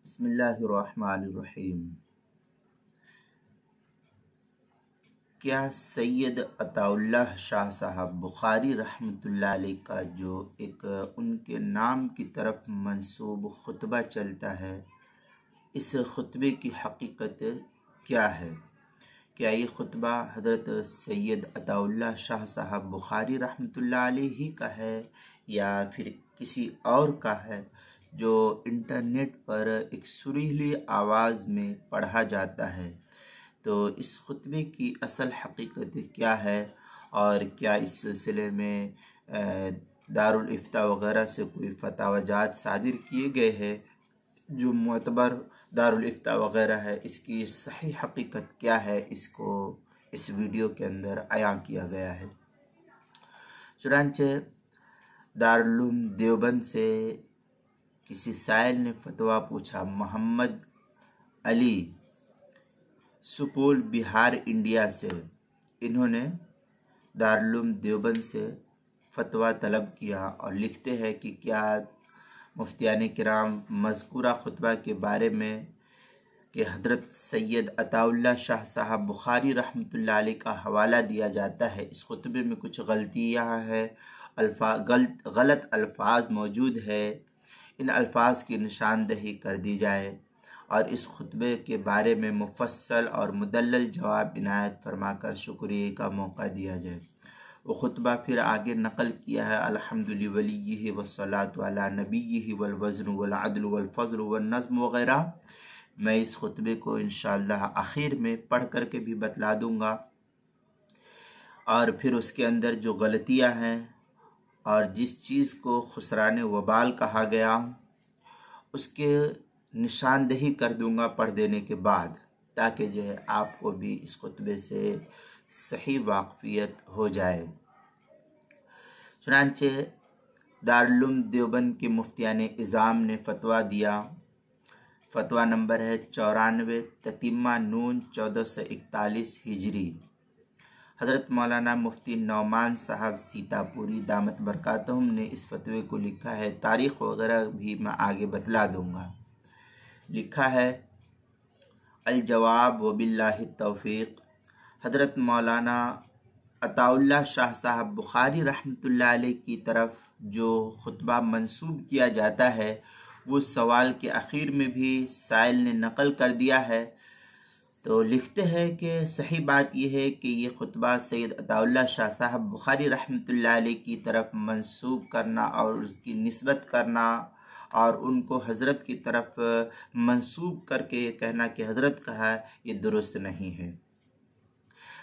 بسم اللہ الرحمن الرحیم۔ کیا سید عطا اللہ شاہ صاحب بخاری رحمۃ اللہ علیہ کا جو ایک ان کے نام کی طرف منسوب خطبہ چلتا ہے، اس خطبے کی حقیقت کیا ہے؟ کیا یہ خطبہ حضرت سید عطا اللہ شاہ صاحب بخاری رحمۃ اللہ علیہ ہی کا ہے یا پھر کسی اور کا ہے جو انٹرنیٹ پر ایک سریلی آواز میں پڑھا جاتا ہے؟ تو اس خطبے کی اصل حقیقت کیا ہے، اور کیا اس سلسلے میں دارالافتاء وغیرہ سے کوئی فتاوی جات صادر کیے گئے ہیں جو معتبر دارالافتاء وغیرہ ہے؟ اس کی صحیح حقیقت کیا ہے، اس کو اس ویڈیو کے اندر عیاں کیا گیا ہے۔ چنانچہ دارالعلوم دیوبند سے کسی سائل نے فتویٰ پوچھا، محمد علی، سپول بہار انڈیا سے۔ انہوں نے دارالعلوم دیوبند سے فتویٰ طلب کیا اور لکھتے ہیں کہ کیا مفتیان کرام مذکورہ خطبہ کے بارے میں کہ حضرت سید عطا اللہ شاہ صاحب بخاری رحمۃ اللہ علیہ کا حوالہ دیا جاتا ہے، اس خطبے میں کچھ غلطیاں ہیں، غلط الفاظ موجود ہے، ان الفاظ کی نشاندہی کر دی جائے اور اس خطبے کے بارے میں مفصل اور مدلل جواب عنایت فرما کر شکریہ کا موقع دیا جائے۔ وہ خطبہ پھر آگے نقل کیا ہے، الحمد لولیہ والصلاۃ علی نبیہ والوزن والعدل والفضل والنظم وغیرہ۔ میں اس خطبے کو انشاءاللہ آخر میں پڑھ کر کے بھی بتلا دوں گا، اور پھر اس کے اندر جو غلطیاں ہیں اور جس چیز کو خسران وبال کہا گیا اس کے نشاندہی کر دوں گا پڑھ دینے کے بعد، تاکہ جو ہے آپ کو بھی اس خطبے سے صحیح واقفیت ہو جائے۔ چنانچہ دارالعلوم دیوبند کے مفتیان اعظام نے فتویٰ دیا، فتویٰ نمبر ہے 94 تتمہ نون 1441 ہجری۔ حضرت مولانا مفتی نعمان صاحب سیتا پوری دامت برکاتہم نے اس فتوے کو لکھا ہے، تاریخ وغیرہ بھی میں آگے بتلا دوں گا۔ لکھا ہے، الجواب وباللہ التوفیق۔ حضرت مولانا عطا اللہ شاہ صاحب بخاری رحمۃ اللہ علیہ کی طرف جو خطبہ منسوب کیا جاتا ہے وہ سوال کے اخیر میں بھی سائل نے نقل کر دیا ہے۔ تو لکھتے ہیں کہ صحیح بات یہ ہے کہ یہ خطبہ سید عطا اللہ شاہ صاحب بخاری رحمۃ اللہ علیہ کی طرف منسوب کرنا اور اس کی نسبت کرنا اور ان کو حضرت کی طرف منسوب کر کے یہ کہنا کہ حضرت کہا ہے، یہ درست نہیں ہے،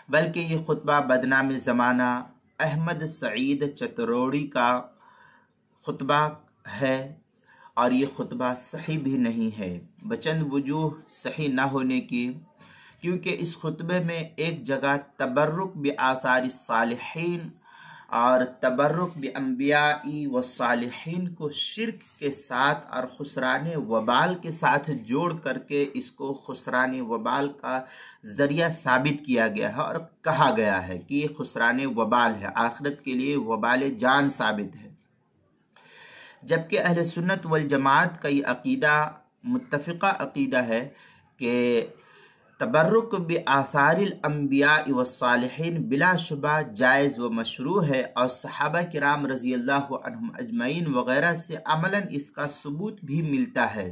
بلکہ یہ خطبہ بدنام زمانہ احمد سعید چتروڑی کا خطبہ ہے، اور یہ خطبہ صحیح بھی نہیں ہے بچند وجوہ صحیح نہ ہونے کی، کیونکہ اس خطبے میں ایک جگہ تبرک بآثار الصالحین اور تبرک بانبیاء والصالحین کو شرک کے ساتھ اور خسران وبال کے ساتھ جوڑ کر کے اس کو خسران وبال کا ذریعہ ثابت کیا گیا ہے، اور کہا گیا ہے کہ یہ خسران وبال ہے، آخرت کے لیے وبال جان ثابت ہے۔ جبکہ اہل سنت والجماعت کا یہ عقیدہ متفقہ عقیدہ ہے کہ تبرک بآثار الانبیاء والصالحین بلا شبہ جائز و مشروع ہے، اور صحابہ کرام رضی اللہ عنہم اجمعین وغیرہ سے عملاً اس کا ثبوت بھی ملتا ہے،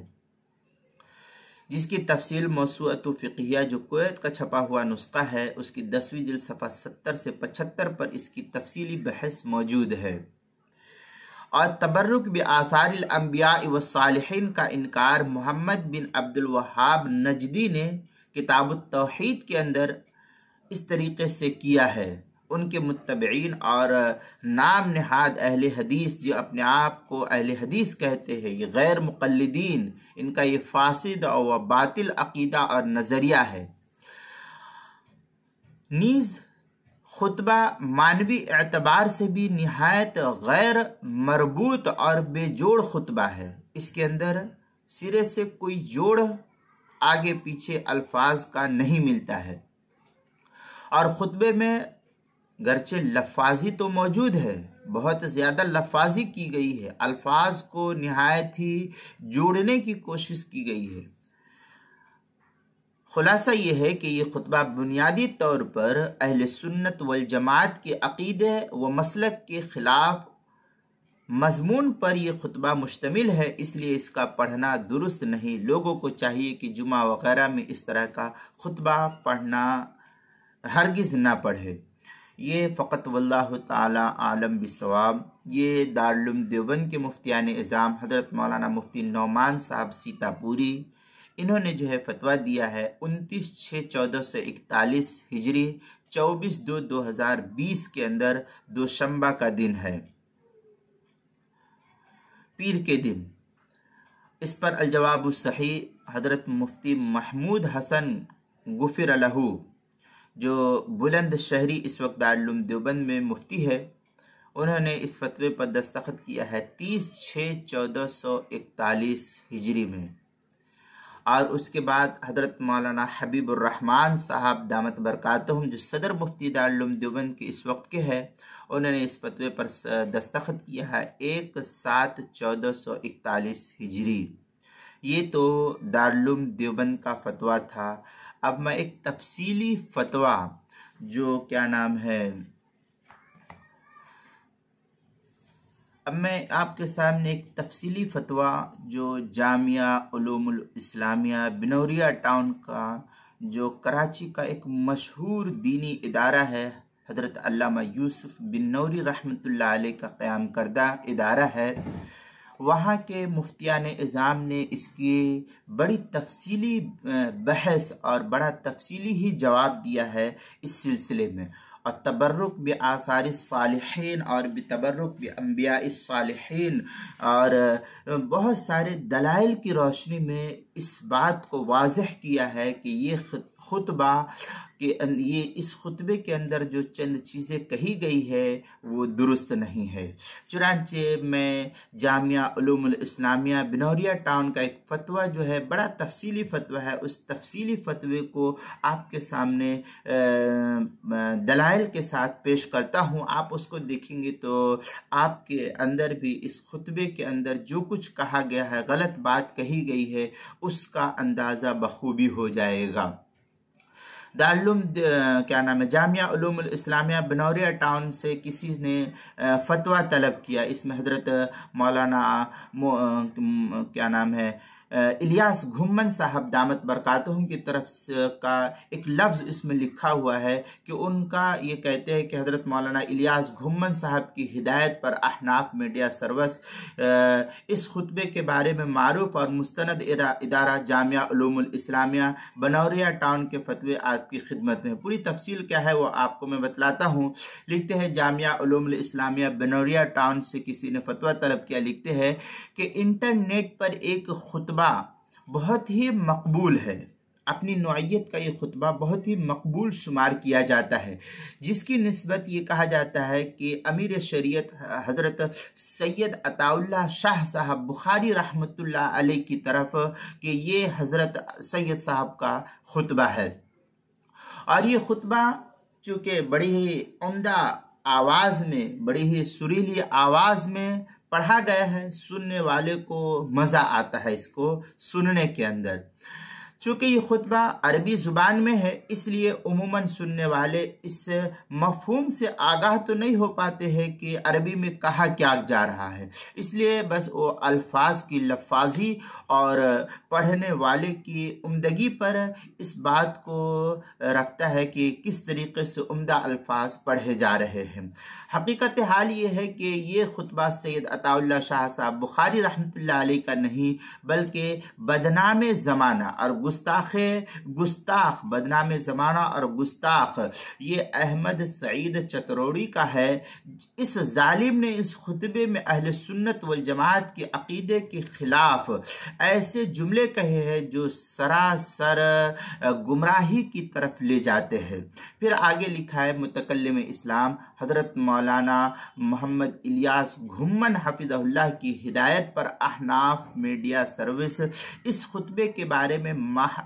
جس کی تفصیل موسوعۃ فقہیہ جو کویت کا چھپا ہوا نسخہ ہے اس کی 10ویں جلد صفحہ 70 سے 75 پر اس کی تفصیلی بحث موجود ہے۔ اور تبرک بآثار الانبیاء والصالحین کا انکار محمد بن عبد الوہاب نجدی نے کتاب التوحید کے اندر اس طریقے سے کیا ہے۔ ان کے متبعین اور نام نہاد اہل حدیث جو اپنے آپ کو اہل حدیث کہتے ہیں، یہ غیر مقلدین، ان کا یہ فاسد اور باطل عقیدہ اور نظریہ ہے۔ نیز خطبہ معنوی اعتبار سے بھی نہایت غیر مربوط اور بے جوڑ خطبہ ہے، اس کے اندر سرے سے کوئی جوڑ آگے پیچھے الفاظ کا نہیں ملتا ہے، اور خطبے میں گرچہ لفاظی تو موجود ہے بہت زیادہ لفاظی کی گئی ہے، الفاظ کو نہایت ہی جوڑنے کی کوشش کی گئی ہے۔ خلاصہ یہ ہے کہ یہ خطبہ بنیادی طور پر اہل سنت والجماعت کے عقیدے و مسلک کے خلاف مضمون پر یہ خطبہ مشتمل ہے، اس لیے اس کا پڑھنا درست نہیں۔ لوگوں کو چاہیے کہ جمعہ وغیرہ میں اس طرح کا خطبہ پڑھنا ہرگز نہ پڑھے۔ یہ فقط واللہ تعالی عالم بالصواب۔ یہ دارالعلوم دیوبند کے مفتیان اعظام حضرت مولانا مفتی نعمان صاحب سیتا پوری، انہوں نے جو ہے فتویٰ دیا ہے 29/6/1441 ہجری 24/2/2020 کے اندر دوشنبہ کا دن ہے، پیر کے دن۔ اس پر الجواب الصحیح حضرت مفتی محمود حسن غفر لہ، جو بلند شہری اس وقت دارالعلوم دیوبند میں مفتی ہے، انہوں نے اس فتوے پر دستخط کیا ہے 30/6/1441 ہجری میں۔ اور اس کے بعد حضرت مولانا حبیب الرحمن صاحب دامت برکاتہم، جو صدر مفتی دارالعلوم دیوبند کے اس وقت کے ہیں، انہوں نے اس فتوے پر دستخط کیا ہے 1/7/1441 ہجری۔ یہ تو دارالعلوم دیوبند کا فتویٰ تھا۔ اب میں ایک تفصیلی فتویٰ جو اب میں آپ کے سامنے ایک تفصیلی فتویٰ جو جامعہ علوم الاسلامیہ بنوریا ٹاؤن کا، جو کراچی کا ایک مشہور دینی ادارہ ہے، حضرت علامہ یوسف بن نوری رحمۃ اللہ علیہ کا قیام کردہ ادارہ ہے، وہاں کے مفتیان اعظام نے اس کی بڑی تفصیلی بحث اور بڑا تفصیلی ہی جواب دیا ہے اس سلسلے میں، اور تبرک بآثار الصالحین اور بتبرک بانبیاء الصالحین اور بہت سارے دلائل کی روشنی میں اس بات کو واضح کیا ہے کہ یہ خطبہ اس خطبے کے اندر جو چند چیزیں کہی گئی ہے وہ درست نہیں ہے۔ چنانچہ میں جامعہ علوم الاسلامیہ بنوریا ٹاؤن کا ایک فتویٰ جو ہے، بڑا تفصیلی فتویٰ ہے، اس تفصیلی فتوے کو آپ کے سامنے دلائل کے ساتھ پیش کرتا ہوں۔ آپ اس کو دیکھیں گے تو آپ کے اندر بھی اس خطبے کے اندر جو کچھ کہا گیا ہے، غلط بات کہی گئی ہے، اس کا اندازہ بخوبی ہو جائے گا۔ دارالعلوم جامعہ علوم الاسلامیہ بنوریا ٹاؤن سے کسی نے فتویٰ طلب کیا، اس میں حضرت مولانا الیاس گھمن صاحب دامت برکاتہم کی طرف کا ایک لفظ اس میں لکھا ہوا ہے کہ ان کا یہ کہتے ہیں کہ حضرت مولانا الیاس گھمن صاحب کی ہدایت پر احناف میڈیا سروس اس خطبے کے بارے میں معروف اور مستند ادارہ جامعہ علوم الاسلامیہ بنوریا ٹاؤن کے فتوے آپ کی خدمت میں۔ پوری تفصیل کیا ہے وہ آپ کو میں بتلاتا ہوں۔ لکھتے ہیں جامعہ علوم الاسلامیہ بنوریا ٹاؤن سے کسی نے فتویٰ طلب کیا، لکھتے ہیں کہ انٹرنیٹ پر ایک خطبہ بہت ہی مقبول ہے، اپنی نوعیت کا یہ خطبہ بہت ہی مقبول شمار کیا جاتا ہے، جس کی نسبت یہ کہا جاتا ہے کہ امیر شریعت حضرت سید عطا اللہ شاہ صاحب بخاری رحمۃ اللہ علیہ کی طرف کہ یہ حضرت سید صاحب کا خطبہ ہے۔ اور یہ خطبہ چونکہ بڑی ہی عمدہ آواز میں، بڑی ہی سریلی آواز میں پڑھا گیا ہے، سننے والے کو مزہ آتا ہے اس کو سننے کے اندر۔ چونکہ یہ خطبہ عربی زبان میں ہے، اس لیے عموماً سننے والے اس مفہوم سے آگاہ تو نہیں ہو پاتے ہیں کہ عربی میں کہا کیا جا رہا ہے، اس لیے بس وہ الفاظ کی لفاظی اور پڑھنے والے کی عمدگی پر اس بات کو رکھتا ہے کہ کس طریقے سے عمدہ الفاظ پڑھے جا رہے ہیں۔ حقیقت حال یہ ہے کہ یہ خطبہ سید عطا اللہ شاہ صاحب بخاری رحمۃ اللہ علیہ کا نہیں، بلکہ بدنام زمانہ اور گستاخ بدنام زمانہ اور گستاخ یہ احمد سعید چتروڑی کا ہے۔ اس ظالم نے اس خطبے میں اہل سنت والجماعت کے عقیدے کے خلاف ایسے جملے کہے ہیں جو سراسر گمراہی کی طرف لے جاتے ہیں۔ پھر آگے لکھا ہے متکلم اسلام حضرت مولانا محمد الیاس گھمن حفظہ اللہ کی ہدایت پر احناف میڈیا سروس اس خطبے کے بارے میں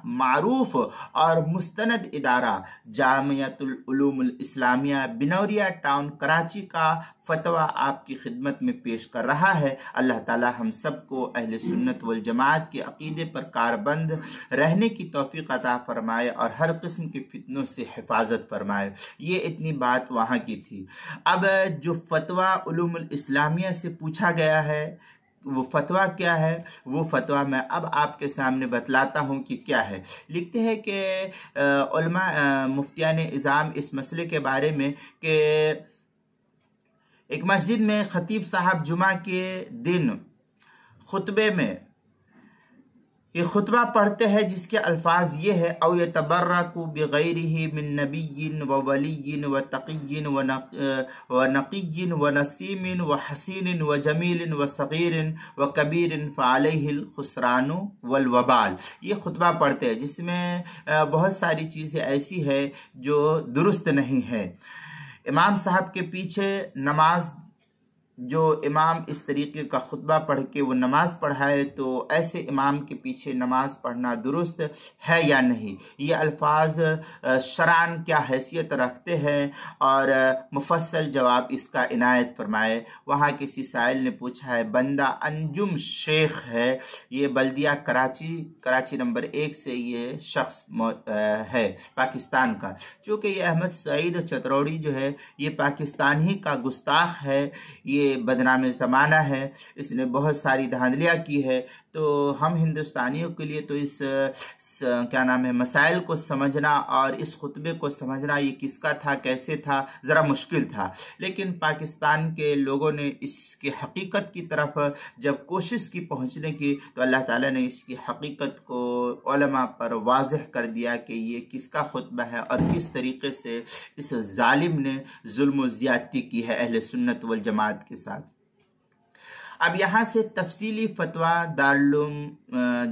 معروف اور مستند ادارہ جامعۃ العلوم الاسلامیہ بنوریا ٹاؤن کراچی کا فتویٰ آپ کی خدمت میں پیش کر رہا ہے۔ اللہ تعالی ہم سب کو اہل سنت والجماعت کے عقیدے پر کاربند رہنے کی توفیق عطا فرمائے اور ہر قسم کے فتنوں سے حفاظت فرمائے۔ یہ اتنی بات وہاں کی تھی۔ اب جو فتویٰ علوم الاسلامیہ سے پوچھا گیا ہے وہ فتویٰ کیا ہے، وہ فتویٰ میں اب آپ کے سامنے بتلاتا ہوں کہ کیا ہے۔ لکھتے ہیں کہ علماء مفتیان اعظام اس مسئلے کے بارے میں کہ ایک مسجد میں خطیب صاحب جمعہ کے دن خطبے میں یہ خطبہ پڑھتے ہیں جس کے الفاظ یہ ہے، او یتبرک بغیرہ من نبی و ولی و تقی و نقی و نسیم و حسین و جمیل و صغیر و کبیر فعلیہ الخسران والوبال۔ یہ خطبہ پڑھتے ہیں جس میں بہت ساری چیزیں ایسی ہے جو درست نہیں ہے۔ امام صاحب کے پیچھے نماز، جو امام اس طریقے کا خطبہ پڑھ کے وہ نماز پڑھائے تو ایسے امام کے پیچھے نماز پڑھنا درست ہے یا نہیں؟ یہ الفاظ شرعاً کیا حیثیت رکھتے ہیں اور مفصل جواب اس کا عنایت فرمائے۔ وہاں کسی سائل نے پوچھا ہے، بندہ انجم شیخ ہے، یہ بلدیہ کراچی نمبر 1 سے یہ شخص ہے پاکستان کا۔ چونکہ یہ احمد سعید چتروڑی جو ہے یہ پاکستان ہی کا گستاخ ہے، یہ بدنام زمانہ ہے، اس نے بہت ساری دھاندلیاں کی ہے، تو ہم ہندوستانیوں کے لیے تو اس مسائل کو سمجھنا اور اس خطبے کو سمجھنا یہ کس کا تھا، کیسے تھا، ذرا مشکل تھا۔ لیکن پاکستان کے لوگوں نے اس کی حقیقت کی طرف جب کوشش کی پہنچنے کی تو اللہ تعالیٰ نے اس کی حقیقت کو علماء پر واضح کر دیا کہ یہ کس کا خطبہ ہے اور کس طریقے سے اس ظالم نے ظلم و زیادتی کی ہے اہل سنت والجماعت کے ساتھ۔ اب یہاں سے تفصیلی فتویٰ دارالعلوم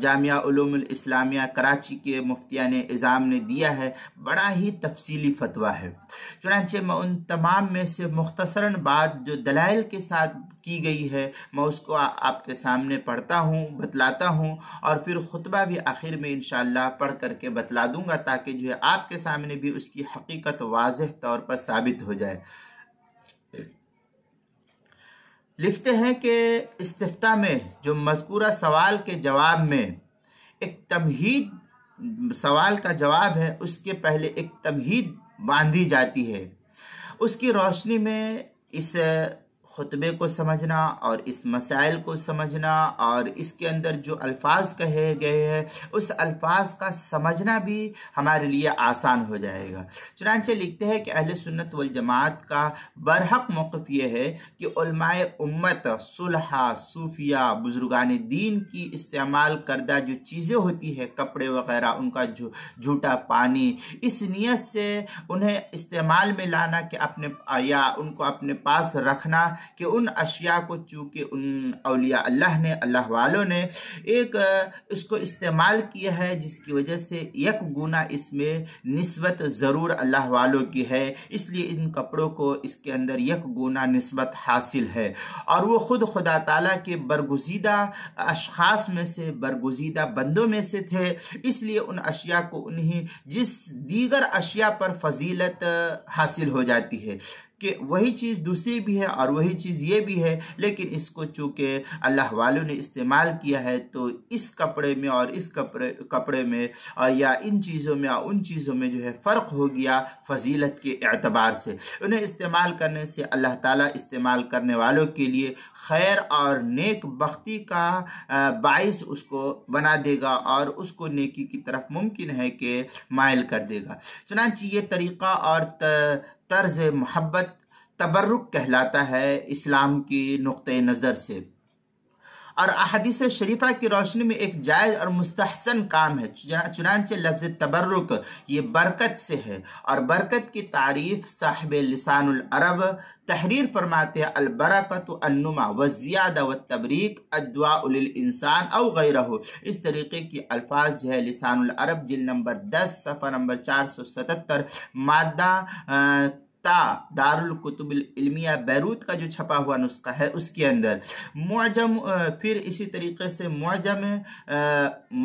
جامعہ علوم الاسلامیہ کراچی کے مفتیان اعظام نے دیا ہے، بڑا ہی تفصیلی فتویٰ ہے۔ چنانچہ میں ان تمام میں سے مختصراً بات جو دلائل کے ساتھ کی گئی ہے میں اس کو آپ کے سامنے پڑھتا ہوں، بتلاتا ہوں، اور پھر خطبہ بھی آخر میں انشاءاللہ پڑھ کر کے بتلا دوں گا تاکہ جو ہے آپ کے سامنے بھی اس کی حقیقت واضح طور پر ثابت ہو جائے۔ لکھتے ہیں کہ استفتاء میں جو مذکورہ سوال کے جواب میں ایک تمہید، سوال کا جواب ہے، اس کے پہلے ایک تمہید باندھی جاتی ہے۔ اس کی روشنی میں اس خطبے کو سمجھنا اور اس مسائل کو سمجھنا اور اس کے اندر جو الفاظ کہے گئے ہیں اس الفاظ کا سمجھنا بھی ہمارے لیے آسان ہو جائے گا۔ چنانچہ لکھتے ہیں کہ اہل سنت والجماعت کا برحق موقف یہ ہے کہ علماء امت، صلحاء، صوفیاء، بزرگان دین کی استعمال کردہ جو چیزیں ہوتی ہے، کپڑے وغیرہ، ان کا جھوٹا پانی، اس نیت سے انہیں استعمال میں لانا کہ یا ان کو اپنے پاس رکھنا کہ ان اشیاء کو چونکہ ان اولیاء اللہ نے، اللہ والوں نے ایک اس کو استعمال کیا ہے جس کی وجہ سے یک گنا اس میں نسبت ضرور اللہ والوں کی ہے، اس لیے ان کپڑوں کو اس کے اندر یک گنا نسبت حاصل ہے، اور وہ خود خدا تعالیٰ کے برگزیدہ اشخاص میں سے، برگزیدہ بندوں میں سے تھے، اس لیے ان اشیاء کو انہیں جس دیگر اشیاء پر فضیلت حاصل ہو جاتی ہے کہ وہی چیز دوسری بھی ہے اور وہی چیز یہ بھی ہے، لیکن اس کو چونکہ اللہ والوں نے استعمال کیا ہے تو اس کپڑے میں اور اس کپڑے میں یا ان چیزوں میں اور ان چیزوں میں جو ہے فرق ہو گیا فضیلت کے اعتبار سے۔ انہیں استعمال کرنے سے اللہ تعالیٰ استعمال کرنے والوں کے لیے خیر اور نیک بختی کا باعث اس کو بنا دے گا اور اس کو نیکی کی طرف ممکن ہے کہ مائل کر دے گا۔ چنانچہ یہ طریقہ اور طرز محبت تبرک کہلاتا ہے اسلام کی نقطۂ نظر سے، اور احادیث شریفہ کی روشنی میں ایک جائز اور مستحسن کام ہے۔ چنانچہ لفظ تبرک یہ برکت سے ہے، اور برکت کی تعریف صاحب لسان العرب تحریر فرماتے ہیں، البرکۃ النما والزیادہ والتبریک الدعاء للانسان او غیرہ۔ اس طریقے کی الفاظ جو ہے لسان العرب جلد نمبر 10 صفحہ نمبر 477 مادہ دارالکتب العلمیہ بیروت کا جو چھپا ہوا نسخہ ہے اس کے اندر معجم، پھر اسی طریقے سے معجم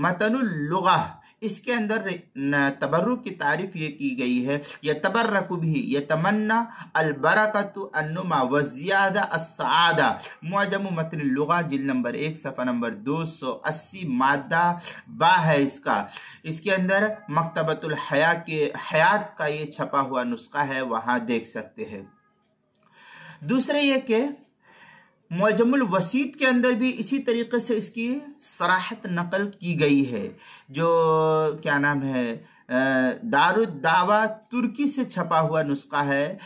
متن اللغہ، اس کے اندر تبرک کی تعریف یہ کی گئی ہے، یتبرک بھی یتمنا البرکۃ النما والزیادہ السعادہ، معجم متن اللغہ جلد نمبر 1 صفحہ نمبر 280 مادہ با ہے اس کا، اس کے اندر مکتبۃ حیات کا یہ چھپا ہوا نسخہ ہے، وہاں دیکھ سکتے ہیں۔ دوسرے یہ کہ معجم الوسیط کے اندر بھی اسی طریقے سے اس کی صراحت نقل کی گئی ہے، جو کیا نام ہے دار الدعوہ ترکی سے چھپا ہوا نسخہ ہے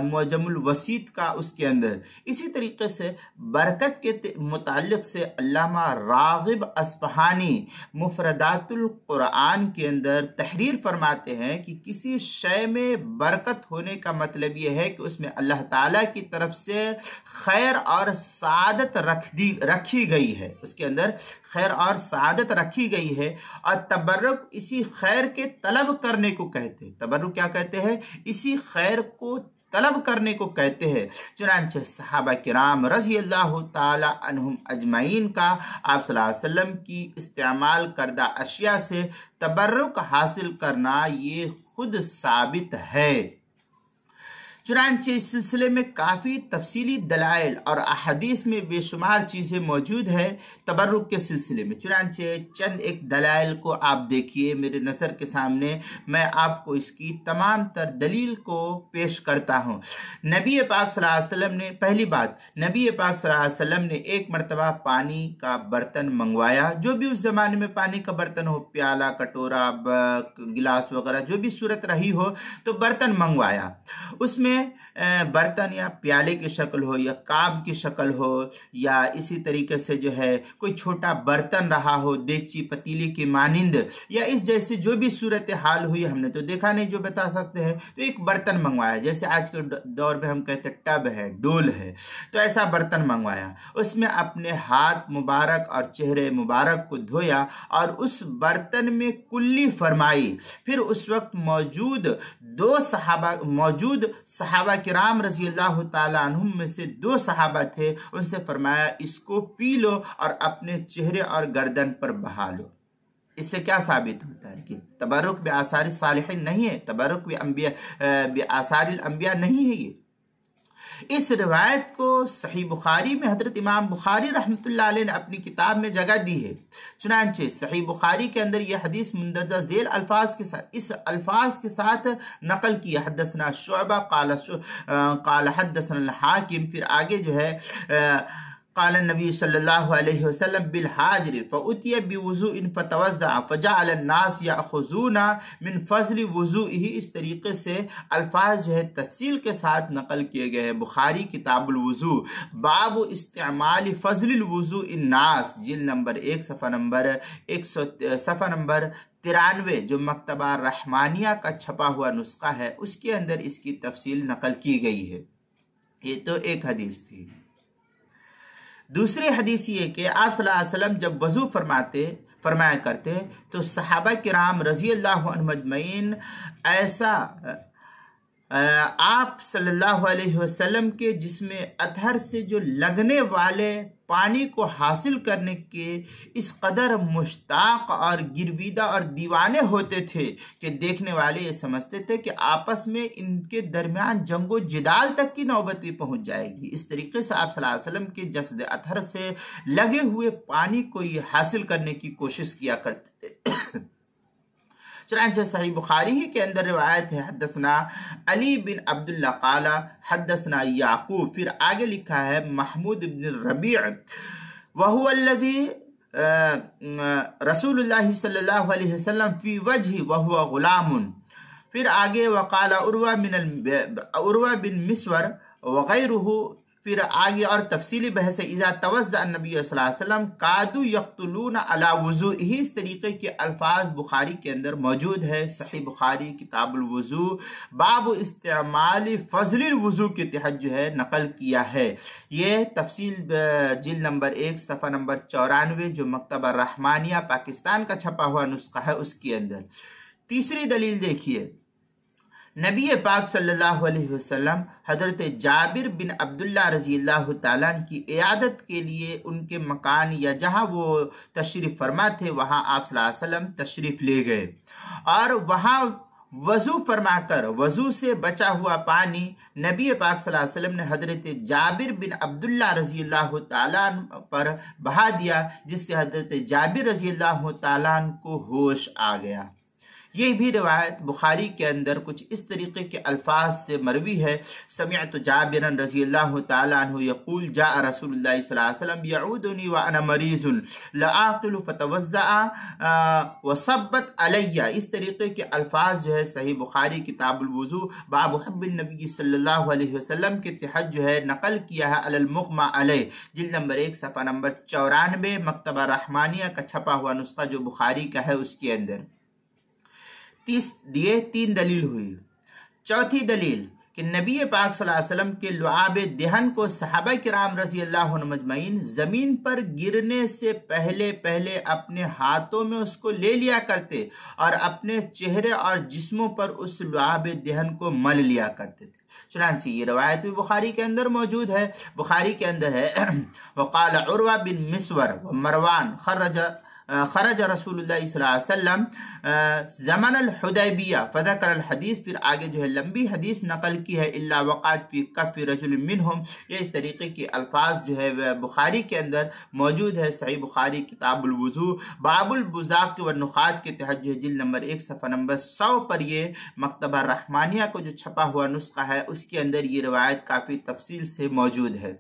معجم الوسیط کا، اس کے اندر اسی طریقے سے برکت کے متعلق سے علامہ راغب اصفہانی مفردات القرآن کے اندر تحریر فرماتے ہیں کہ کسی شے میں برکت ہونے کا مطلب یہ ہے کہ اس میں اللہ تعالیٰ کی طرف سے خیر اور سعادت رکھی گئی ہے، اس کے اندر خیر اور سعادت رکھی گئی ہے، اور تبرک اسی خیر کے طلب کرنے کو کہتے ہیں۔ تبرک کیا کہتے ہیں؟ اسی خیر کو طلب کرنے کو کہتے ہیں۔ چنانچہ صحابہ کرام رضی اللہ تعالی عنہم اجمعین کا آپ صلی اللہ علیہ وسلم کی استعمال کردہ اشیاء سے تبرک حاصل کرنا یہ خود ثابت ہے۔ چنانچہ اس سلسلے میں کافی تفصیلی دلائل اور احادیث میں بے شمار چیزیں موجود ہے تبرک کے سلسلے میں۔ چنانچہ چند ایک دلائل کو آپ دیکھیے میرے نظر کے سامنے، میں آپ کو اس کی تمام تر دلیل کو پیش کرتا ہوں۔ نبی پاک صلی اللہ علیہ وسلم نے، پہلی بات، نبی پاک صلی اللہ علیہ وسلم نے ایک مرتبہ پانی کا برتن منگوایا، جو بھی اس زمانے میں پانی کا برتن ہو، پیالہ، کٹورا، گلاس وغیرہ جو بھی صورت رہی ہو، تو برتن منگوایا۔ اس میں برتن یا پیالے کی شکل ہو یا کاب کی شکل ہو، یا اسی طریقے سے جو ہے کوئی چھوٹا برتن رہا ہو دیگچی پتیلی کی مانند، یا اس جیسی جو بھی صورتحال ہوئی، ہم نے تو دیکھا نہیں جو بتا سکتے ہیں، تو ایک برتن منگوایا، جیسے آج کے دور میں ہم کہتے ہیں ٹب ہے، ڈول ہے، تو ایسا برتن منگوایا۔ اس میں اپنے ہاتھ مبارک اور چہرے مبارک کو دھویا اور اس برتن میں کلی فرمائی۔ پھر اس وقت موجود صحابہ کرام رضی اللہ تعالیٰ عنہم میں سے 2 صحابہ تھے، ان سے فرمایا اس کو پی لو اور اپنے چہرے اور گردن پر بہا لو۔ اس سے کیا ثابت ہوتا ہے کہ تبرک بآثار الصالحین نہیں ہے، تبرک بآثار الانبیاء نہیں ہے۔ یہ اس روایت کو صحیح بخاری میں حضرت امام بخاری رحمۃ اللہ علیہ نے اپنی کتاب میں جگہ دی ہے۔ چنانچہ صحیح بخاری کے اندر یہ حدیث مندرجہ ذیل الفاظ کے ساتھ، اس الفاظ کے ساتھ نقل کیا، حدثنا شعبہ قال حدثنا الحاکم، پھر آگے جو ہے قال النبی صلی اللہ علیہ وسلم بالحاجر فأتی بوضوء فتوضأ فجعل الناس یأخذون من فضل وضوئه۔ اس طریقے سے الفاظ جو ہے تفصیل کے ساتھ نقل کیے گئے ہیں۔ بخاری کتاب الوضوء، باب استعمال فضل الوضوء الناس، جلد نمبر 1 صفحہ نمبر 93، جو مکتبہ رحمانیہ کا چھپا ہوا نسخہ ہے، اس کے اندر اس کی تفصیل نقل کی گئی ہے۔ یہ تو ایک حدیث تھی۔ دوسری حدیث یہ کہ آپ صلی اللہ علیہ وسلم جب وضو فرمایا کرتے تو صحابہ کرام رضی اللہ عنہم اجمعین ایسا آپ صلی اللہ علیہ وسلم کے جسم اطہر سے جو لگنے والے پانی کو حاصل کرنے کے اس قدر مشتاق اور گرویدہ اور دیوانے ہوتے تھے کہ دیکھنے والے یہ سمجھتے تھے کہ آپس میں ان کے درمیان جنگ و جدال تک کی نوبت بھی پہنچ جائے گی۔ اس طریقے سے آپ صلی اللہ علیہ وسلم کے جسد اطہر سے لگے ہوئے پانی کو یہ حاصل کرنے کی کوشش کیا کرتے تھے۔ چنانچہ صحیح بخاری ہی کے اندر روایت ہے، حدثنا علی بن عبداللہ قال حدثنا یعقوب، پھر آگے لکھا ہے محمود بن الربیع وہو الذی رسول اللہ صلی اللہ علیہ وسلم فی وجہ وہو غلام، پھر آگے وقال عروہ بن مسور وغیرہ، پھر آگے اور تفصیلی بحث اذا توضأ النبی صلی اللہ علیہ وسلم قادوا یقتلون علی وضوئہ۔ اس طریقے کے الفاظ بخاری کے اندر موجود ہے۔ صحیح بخاری کتاب الوضوء باب استعمال فضل الوضوء کے تحت جو ہے نقل کیا ہے۔ یہ تفصیل جلد نمبر 1 صفحہ نمبر 94، جو مکتبہ رحمانیہ پاکستان کا چھپا ہوا نسخہ ہے، اس کے اندر۔ تیسری دلیل دیکھیے، نبی پاک صلی اللہ علیہ وسلم حضرت جابر بن عبداللہ رضی اللہ تعالیٰ عنہ کی عیادت کے لیے ان کے مکان یا جہاں وہ تشریف فرما تھے وہاں آپ صلی اللہ علیہ وسلم تشریف لے گئے، اور وہاں وضو فرما کر وضو سے بچا ہوا پانی نبی پاک صلی اللہ علیہ وسلم نے حضرت جابر بن عبداللہ رضی اللہ تعالیٰ عنہ پر بہا دیا، جس سے حضرت جابر رضی اللہ تعالیٰ عنہ کو ہوش آ گیا۔ یہ بھی روایت بخاری کے اندر کچھ اس طریقے کے الفاظ سے مروی ہے، سمعت جابرا رضی اللہ تعالیٰ عنہ یقول جاء رسول اللہ صلی اللہ علیہ وسلم یعودنی وانا مریض لآقل فتوضأ وصبت علی۔ اس طریقے کے الفاظ جو ہے صحیح بخاری کتاب الوضو باب حب النبی صلی اللہ علیہ وسلم کے تحت جو ہے نقل کیا ہے، علی المغمى علیہ، جلد نمبر 1 صفحہ نمبر 94، مکتبہ رحمانیہ کا چھپا ہوا نسخہ جو بخاری کا ہے اس کے اندر۔ یہ 3 دلیل ہوئی۔ چوتھی دلیل کہ نبی پاک صلی اللہ علیہ وسلم کے لعاب دہن کو صحابہ کرام رضی اللہ عنہ مجمعین زمین پر گرنے سے پہلے اپنے ہاتھوں میں اس کو لے لیا کرتے اور اپنے چہرے اور جسموں پر اس لعاب دہن کو مل لیا کرتے تھے۔ چنانچہ یہ روایت بھی بخاری کے اندر موجود ہے۔ بخاری کے اندر ہے وقال عروہ بن مسور ومروان خرج رسول اللہ صلی اللہ علیہ وسلم زمن الحدیبیہ فذکر الحدیث، پھر آگے جو ہے لمبی حدیث نقل کی ہے، الا وقعت فی کف رجل منہم۔ یہ اس طریقے کے الفاظ جو ہے بخاری کے اندر موجود ہے، صحیح بخاری کتاب الوضو باب البزاق والنخاط کے تحت جو ہے جلد نمبر 1 صفحہ نمبر 100 پر یہ مکتبہ رحمانیہ کو جو چھپا ہوا نسخہ ہے اس کے اندر یہ روایت کافی تفصیل سے موجود ہے۔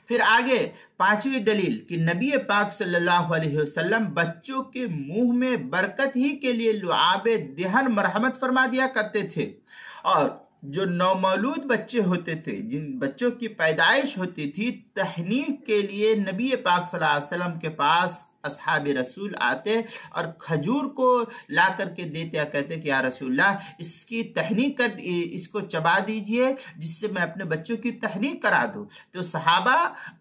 پھر آگے 5ویں دلیل کہ نبی پاک صلی اللہ علیہ وسلم بچوں کے منہ میں برکت ہی کے لیے لعاب دہن مرحمت فرما دیا کرتے تھے، اور جو نومولود بچے ہوتے تھے، جن بچوں کی پیدائش ہوتی تھی، تحنیک کے لیے نبی پاک صلی اللہ علیہ وسلم کے پاس اصحاب رسول آتے اور کھجور کو لا کر کے دیتے، کہتے کہ یا رسول اللہ اس کی تحنیک کر، اس کو چبا دیجئے جس سے میں اپنے بچوں کی تحنیک کرا دوں۔ تو صحابہ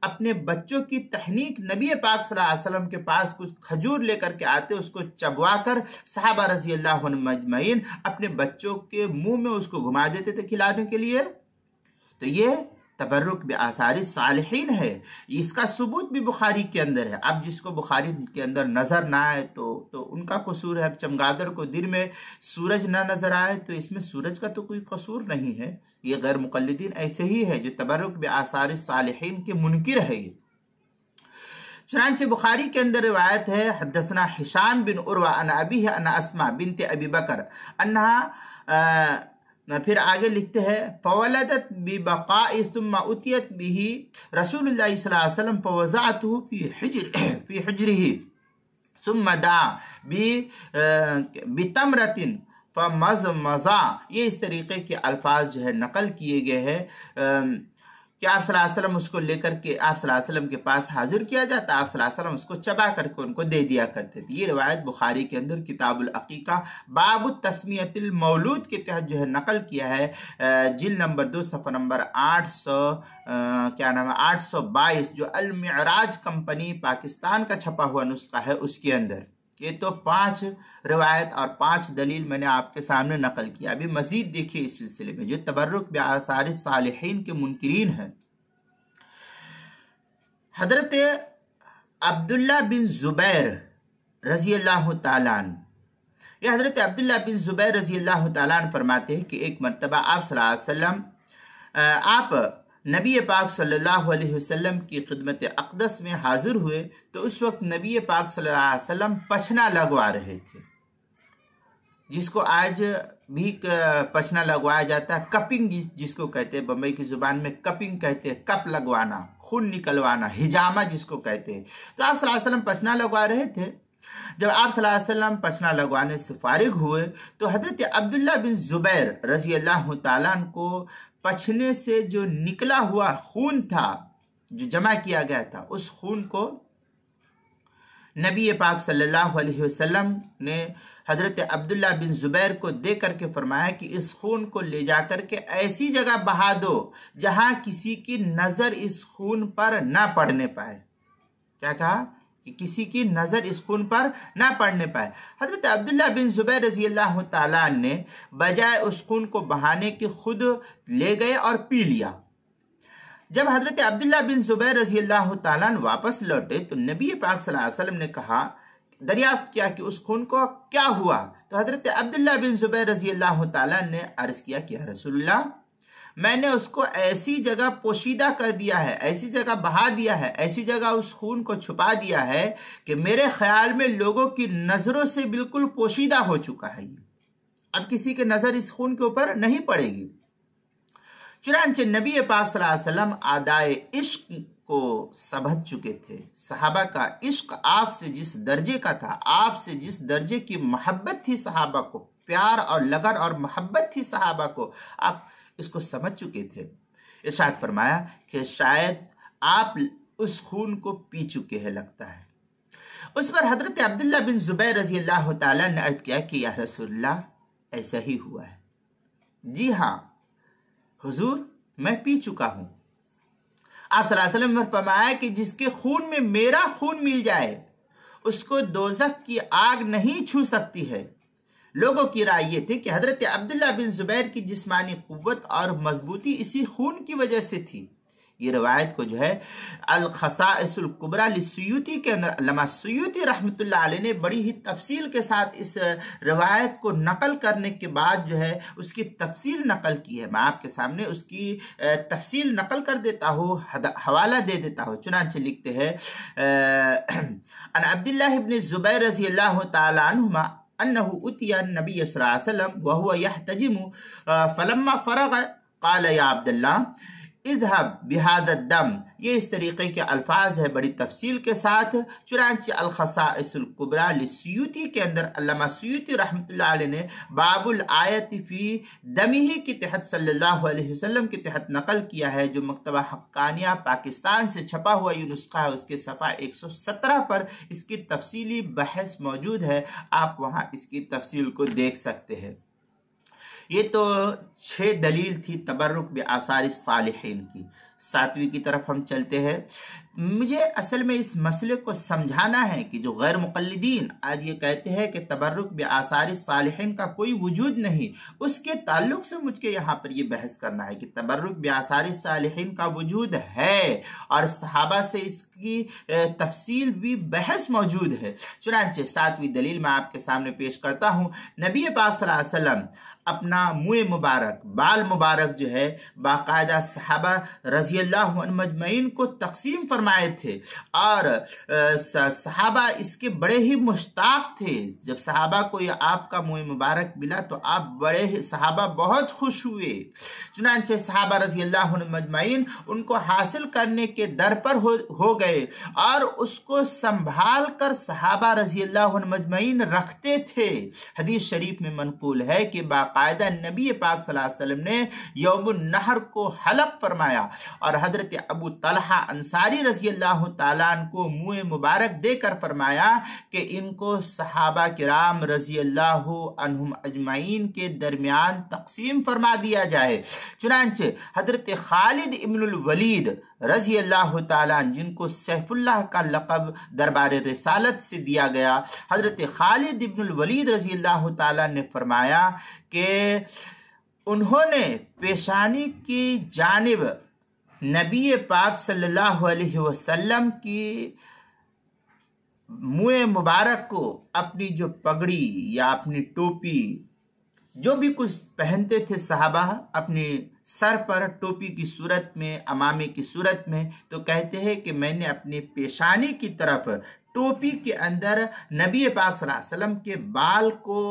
اپنے بچوں کی تحنیک نبی پاک صلی اللہ علیہ وسلم کے پاس کچھ کھجور لے کر کے آتے، اس کو چبوا کر صحابہ رضی اللہ عنہ مجمعین اپنے بچوں کے منہ میں اس کو گھما دیتے تھے کھلانے کے لیے۔ تو یہ تبرک بآثار صالحین ہے، اس کا ثبوت بھی بخاری کے اندر ہے۔ اب جس کو بخاری کے اندر نظر نہ آئے تو ان کا قصور ہے۔ اب چمگادڑ کو دن میں سورج نہ نظر آئے تو اس میں سورج کا تو کوئی قصور نہیں ہے، یہ غیر مقلدین ایسے ہی ہے جو تبرک بآثار صالحین کے منکر ہے۔ یہ چنانچہ بخاری کے اندر روایت ہے حدثنا ہشام بن عروہ عن ابیہ عن اسماء بنت ابی بکر انہا، پھر آگے لکھتے ہیں فولدت ببقاء ثم اتیت به رسول اللہ صلی اللہ علیہ وسلم فوضعته في حجره ثم دعا بتمرۃ فمزمزا۔ یہ اس طریقے کے الفاظ جو ہے نقل کیے گئے ہیں کہ آپ صلی اللہ علیہ وسلم اس کو لے کر کے آپ صلی اللہ علیہ وسلم کے پاس حاضر کیا جاتا، آپ صلی اللہ علیہ وسلم اس کو چبا کر کے ان کو دے دیا کرتے تھے۔ یہ روایت بخاری کے اندر کتاب العقیقہ باب التسمیۃ المولود کے تحت جو ہے نقل کیا ہے، جلد نمبر 2 صفحہ نمبر 822 جو المعراج کمپنی پاکستان کا چھپا ہوا نسخہ ہے اس کے اندر۔ یہ تو 5 روایت اور 5 دلیل میں نے آپ کے سامنے نقل کیا۔ ابھی مزید دیکھیے اس سلسلے میں جو تبرک بآثار صالحین کے منکرین ہیں۔ حضرت عبداللہ بن زبیر رضی اللہ تعالیٰ عنہ، یہ حضرت عبداللہ بن زبیر رضی اللہ تعالیٰ عنہ فرماتے ہیں کہ ایک مرتبہ آپ صلی اللہ علیہ وسلم آپ نبی پاک صلی اللہ علیہ وسلم کی خدمت اقدس میں حاضر ہوئے تو اس وقت نبی پاک صلی اللہ علیہ وسلم پچھنا لگوا رہے تھے، جس کو آج بھی پچھنا لگوایا جاتا ہے، کپنگ جس کو کہتے ہیں، بمبئی کی زبان میں کپنگ کہتے ہیں، کپ لگوانا، خون نکلوانا، ہجامہ جس کو کہتے ہیں۔ تو آپ صلی اللہ علیہ وسلم پچھنا لگوا رہے تھے۔ جب آپ صلی اللہ علیہ وسلم پچھنا لگوانے سے فارغ ہوئے تو حضرت عبداللہ بن زبیر رضی اللہ تعالیٰ عنہ کو پچھنے سے جو نکلا ہوا خون تھا، جو جمع کیا گیا تھا، اس خون کو نبی پاک صلی اللہ علیہ وسلم نے حضرت عبداللہ بن زبیر کو دے کر کے فرمایا کہ اس خون کو لے جا کر کے ایسی جگہ بہا دو جہاں کسی کی نظر اس خون پر نہ پڑنے پائے۔ کیا کہا؟ کہ کسی کی نظر اس خون پر نہ پڑنے پائے۔ حضرت عبداللہ بن زبیر رضی اللہ تعالیٰ عنہ نے بجائے اس خون کو بہانے کے خود لے گئے اور پی لیا۔ جب حضرت عبداللہ بن زبیر رضی اللہ تعالیٰ عنہ واپس لوٹے تو نبی پاک صلی اللہ علیہ وسلم نے کہا، دریافت کیا کہ اس خون کو کیا ہوا؟ تو حضرت عبداللہ بن زبیر رضی اللہ تعالیٰ عنہ نے عرض کیا کہ یا رسول اللہ، میں نے اس کو ایسی جگہ پوشیدہ کر دیا ہے، ایسی جگہ بہا دیا ہے، ایسی جگہ اس خون کو چھپا دیا ہے کہ میرے خیال میں لوگوں کی نظروں سے بالکل پوشیدہ ہو چکا ہے، یہ اب کسی کی نظر اس خون کے اوپر نہیں پڑے گی۔ چنانچہ نبی پاک صلی اللہ علیہ وسلم آدائے عشق کو سمجھ چکے تھے۔ صحابہ کا عشق آپ سے جس درجے کا تھا، آپ سے جس درجے کی محبت تھی صحابہ کو، پیار اور لگن اور محبت تھی صحابہ کو، آپ اس کو سمجھ چکے تھے۔ ارشاد فرمایا کہ شاید آپ اس خون کو پی چکے ہیں لگتا ہے۔ اس پر حضرت عبداللہ بن زبیر رضی اللہ تعالیٰ نے عرض کیا کہ یا رسول اللہ، ایسا ہی ہوا ہے۔ جی ہاں حضور، میں پی چکا ہوں۔ آپ صلی اللہ علیہ وسلم نے فرمایا کہ جس کے خون میں میرا خون مل جائے اس کو دوزخ کی آگ نہیں چھو سکتی ہے۔ لوگوں کی رائے یہ تھی کہ حضرت عبداللہ بن زبیر کی جسمانی قوت اور مضبوطی اسی خون کی وجہ سے تھی۔ یہ روایت کو جو ہے الخصائص الکبریٰ للسیوطی کے اندر علامہ سیوطی رحمۃ اللہ علیہ نے بڑی ہی تفصیل کے ساتھ اس روایت کو نقل کرنے کے بعد جو ہے اس کی تفصیل نقل کی ہے۔ میں آپ کے سامنے اس کی تفصیل نقل کر دیتا ہوں، حوالہ دے دیتا ہوں۔ چنانچہ لکھتے ہیں ان عبداللہ بن زبیر رضی اللہ تعالی عنہما انه اتي النبي صلی اللہ علیہ وسلم وهو يحتجم فلما فرغ قال یا عبداللہ اذهب بهذا الدم۔ یہ اس طریقے کے الفاظ ہے بڑی تفصیل کے ساتھ۔ چنانچہ الخصائص الکبریٰ للسیوطی کے اندر علامہ سیوطی رحمۃ اللہ علیہ نے باب الآیت فی دمہ کے تحت صلی اللہ علیہ وسلم کے تحت نقل کیا ہے، جو مکتبہ حقانیہ پاکستان سے چھپا ہوا یہ نسخہ ہے، اس کے صفحہ 117 پر اس کی تفصیلی بحث موجود ہے، آپ وہاں اس کی تفصیل کو دیکھ سکتے ہیں۔ یہ تو 6 دلیل تھی تبرک بآثار الصالحین کی۔ 7ویں کی طرف ہم چلتے ہیں۔ مجھے اصل میں اس مسئلے کو سمجھانا ہے کہ جو غیر مقلدین آج یہ کہتے ہیں کہ تبرک بآثار الصالحین کا کوئی وجود نہیں، اس کے تعلق سے مجھ کے یہاں پر یہ بحث کرنا ہے کہ تبرک بآثار الصالحین کا وجود ہے اور صحابہ سے اس کی تفصیل بھی بحث موجود ہے۔ چنانچہ 7ویں دلیل میں آپ کے سامنے پیش کرتا ہوں۔ نبی پاک صلی اللہ علیہ وسلم اپنا منہ مبارک، بال مبارک جو ہے باقاعدہ صحابہ رضی اللہ عنہ مجمعین کو تقسیم فرمائے تھے، اور صحابہ اس کے بڑے ہی مشتاق تھے۔ جب صحابہ کو یہ آپ کا منہ مبارک ملا تو آپ صحابہ بہت خوش ہوئے۔ چنانچہ صحابہ رضی اللہ عنہ مجمعین ان کو حاصل کرنے کے در پر ہو گئے اور اس کو سنبھال کر صحابہ رضی اللہ عنہ مجمعین رکھتے تھے۔ حدیث شریف میں منقول ہے کہ باقاعدہ نبی پاک صلی اللہ علیہ وسلم نے یوم النحر کو حلق فرمایا اور حضرت ابو طلحہ انصاری رضی اللہ تعالیٰ عنہ کو منہ مبارک دے کر فرمایا کہ ان کو صحابہ کرام رضی اللہ عنہم اجمعین کے درمیان تقسیم فرما دیا جائے۔ چنانچہ حضرت خالد ابن الولید رضی اللہ تعالیٰ عنہ، جن کو سیف اللہ کا لقب دربار رسالت سے دیا گیا، حضرت خالد ابن الولید رضی اللہ تعالیٰ نے فرمایا کہ انہوں نے پیشانی کی جانب نبی پاک صلی اللہ علیہ وسلم کی منہ مبارک کو اپنی جو پگڑی یا اپنی ٹوپی جو بھی کچھ پہنتے تھے صحابہ اپنے سر پر ٹوپی کی صورت میں، امامے کی صورت میں، تو کہتے ہیں کہ میں نے اپنے پیشانی کی طرف ٹوپی کے اندر نبی پاک صلی اللہ علیہ وسلم کے بال کو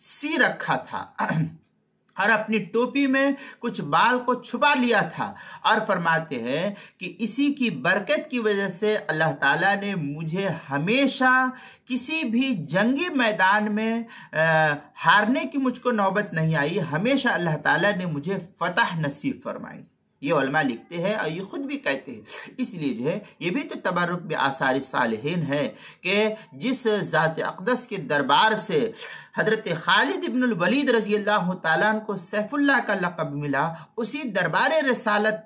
سی رکھا تھا اور اپنی ٹوپی میں کچھ بال کو چھپا لیا تھا، اور فرماتے ہیں کہ اسی کی برکت کی وجہ سے اللہ تعالیٰ نے مجھے ہمیشہ کسی بھی جنگی میدان میں ہارنے کی مجھ کو نوبت نہیں آئی، ہمیشہ اللہ تعالیٰ نے مجھے فتح نصیب فرمائی۔ یہ علماء لکھتے ہیں اور یہ خود بھی کہتے ہیں۔ اس لیے جو ہے یہ بھی تو تبرک بآثار الصالحین ہے کہ جس ذات اقدس کے دربار سے حضرت خالد ابن الولید رضی اللہ تعالیٰ عنہ کو سیف اللہ کا لقب ملا، اسی دربار رسالت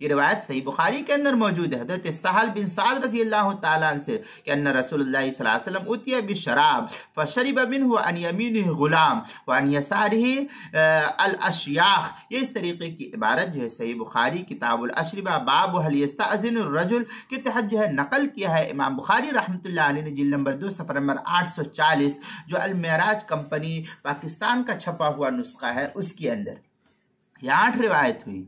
یہ روایت صحیح بخاری کے اندر موجود ہے حضرت سہل بن سعد رضی اللہ تعالیٰ عنہ سے کہ ان رسول اللہ صلی اللہ علیہ وسلم اتي بالشراب فشرب منه عن يمينه غلام وعن يساره الاشیاخ. یہ اس طریقے کی عبارت جو ہے صحیح بخاری کتاب الاشربہ باب هل يستأذن الرجل کے تحت جو ہے نقل کیا ہے امام بخاری رحمۃ اللہ علیہ نے جلد نمبر 2 صفحہ نمبر 840 جو المعراج کمپنی پاکستان کا چھپا ہوا نسخہ ہے اس کے اندر. یہ 8 روایت ہوئی.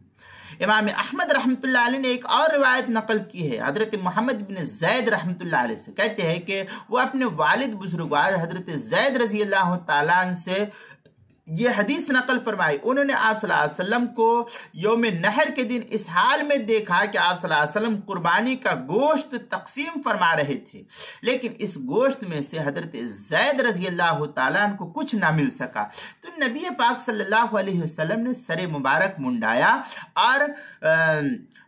امام احمد رحمۃ اللہ علیہ نے ایک اور روایت نقل کی ہے حضرت محمد بن زید رحمۃ اللہ علیہ سے. کہتے ہیں کہ وہ اپنے والد بزرگوار حضرت زید رضی اللہ تعالیٰ عنہ سے یہ حدیث نقل فرمائی. انہوں نے آپ صلی اللہ علیہ وسلم کو یوم نحر کے دن اس حال میں دیکھا کہ آپ صلی اللہ علیہ وسلم قربانی کا گوشت تقسیم فرما رہے تھے، لیکن اس گوشت میں سے حضرت زید رضی اللہ تعالیٰ عنہ کو کچھ نہ مل سکا. تو نبی پاک صلی اللہ علیہ وسلم نے سر مبارک منڈایا اور